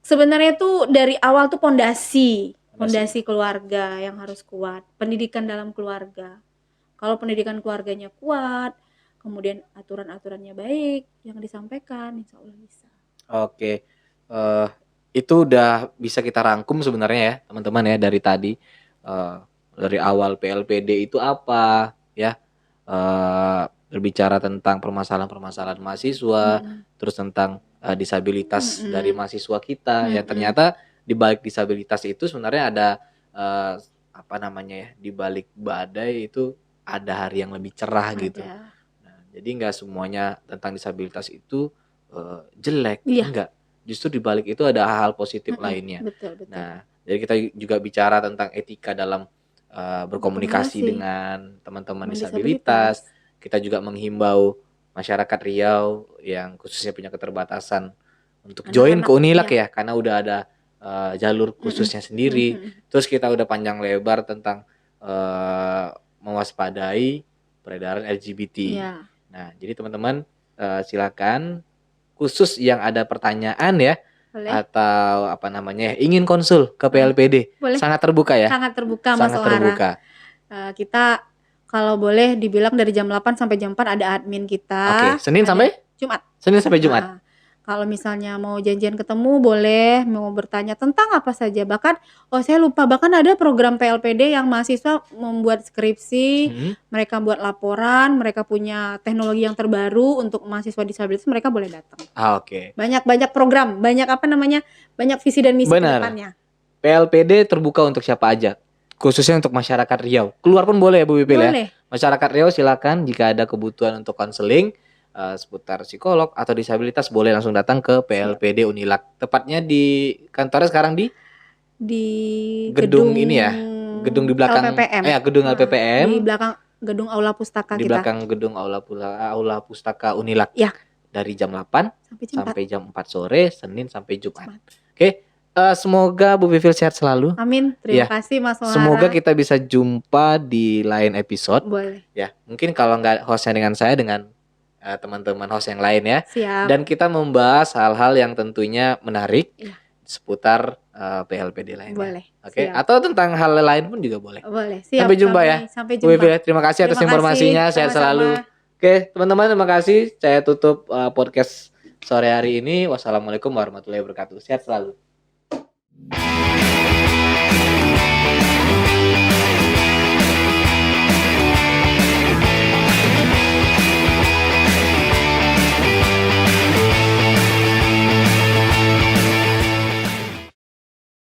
Sebenarnya tuh dari awal tuh pondasi keluarga yang harus kuat. Pendidikan dalam keluarga. Kalau pendidikan keluarganya kuat, kemudian aturan-aturannya baik yang disampaikan, insya Allah bisa. Oke. Itu udah bisa kita rangkum sebenarnya ya teman-teman ya dari tadi. Dari awal PLPD itu apa ya, berbicara tentang permasalahan-permasalahan mahasiswa, terus tentang disabilitas dari mahasiswa kita. Ya ternyata di balik disabilitas itu sebenarnya ada di balik badai itu ada hari yang lebih cerah gitu. Nah, jadi nggak semuanya tentang disabilitas itu jelek, enggak. Justru di balik itu ada hal-hal positif lainnya. Betul. Nah, jadi kita juga bicara tentang etika dalam berkomunikasi dengan teman-teman disabilitas. Kita juga menghimbau masyarakat Riau yang khususnya punya keterbatasan untuk join ke Unilak ya, karena udah ada jalur khususnya sendiri. Terus kita udah panjang lebar tentang mewaspadai peredaran LGBT. Nah, jadi teman-teman silakan khusus yang ada pertanyaan ya. Boleh. Atau ingin konsul ke PLPD. Boleh. Sangat terbuka ya. Sangat terbuka Mas Ohara. Kita kalau boleh dibilang dari jam 8 sampai jam 4 ada admin kita. Senin sampai Jumat. Senin sampai Jumat. Kalau misalnya mau janjian ketemu boleh, mau bertanya tentang apa saja. Bahkan saya lupa, bahkan ada program PLPD yang mahasiswa membuat skripsi, mereka buat laporan, mereka punya teknologi yang terbaru untuk mahasiswa disabilitas, mereka boleh datang. Banyak program, banyak visi dan misi ke depannya. PLPD terbuka untuk siapa aja, khususnya untuk masyarakat Riau. Keluar pun boleh ya Bu Pipil ya. Masyarakat Riau silakan jika ada kebutuhan untuk konseling seputar psikolog atau disabilitas boleh langsung datang ke PLPD Unilak. Tepatnya di kantornya sekarang di gedung ini ya. Gedung di belakang LPPM. Gedung LPPM. Di belakang gedung Aula Pustaka di kita. Di belakang gedung Aula Pustaka Unilak. Ya. Dari jam 8 sampai jam 4 sore, Senin sampai Jumat. Oke. Semoga Bu Pipil sehat selalu. Amin. Terima kasih Mas Ohara. Semoga kita bisa jumpa di lain episode. Boleh. Ya, mungkin kalau nggak hostnya dengan saya, dengan teman-teman host yang lain ya. Siap. Dan kita membahas hal-hal yang tentunya menarik seputar PLPD lainnya. Boleh. Oke. Atau tentang hal lain pun juga boleh. Boleh. Siap. Sampai jumpa ya. Sampai jumpa. Terima kasih atas informasinya. Sehat selalu. Oke, teman-teman, terima kasih. Saya tutup podcast sore hari ini. Wassalamualaikum warahmatullahi wabarakatuh. Sehat selalu. you.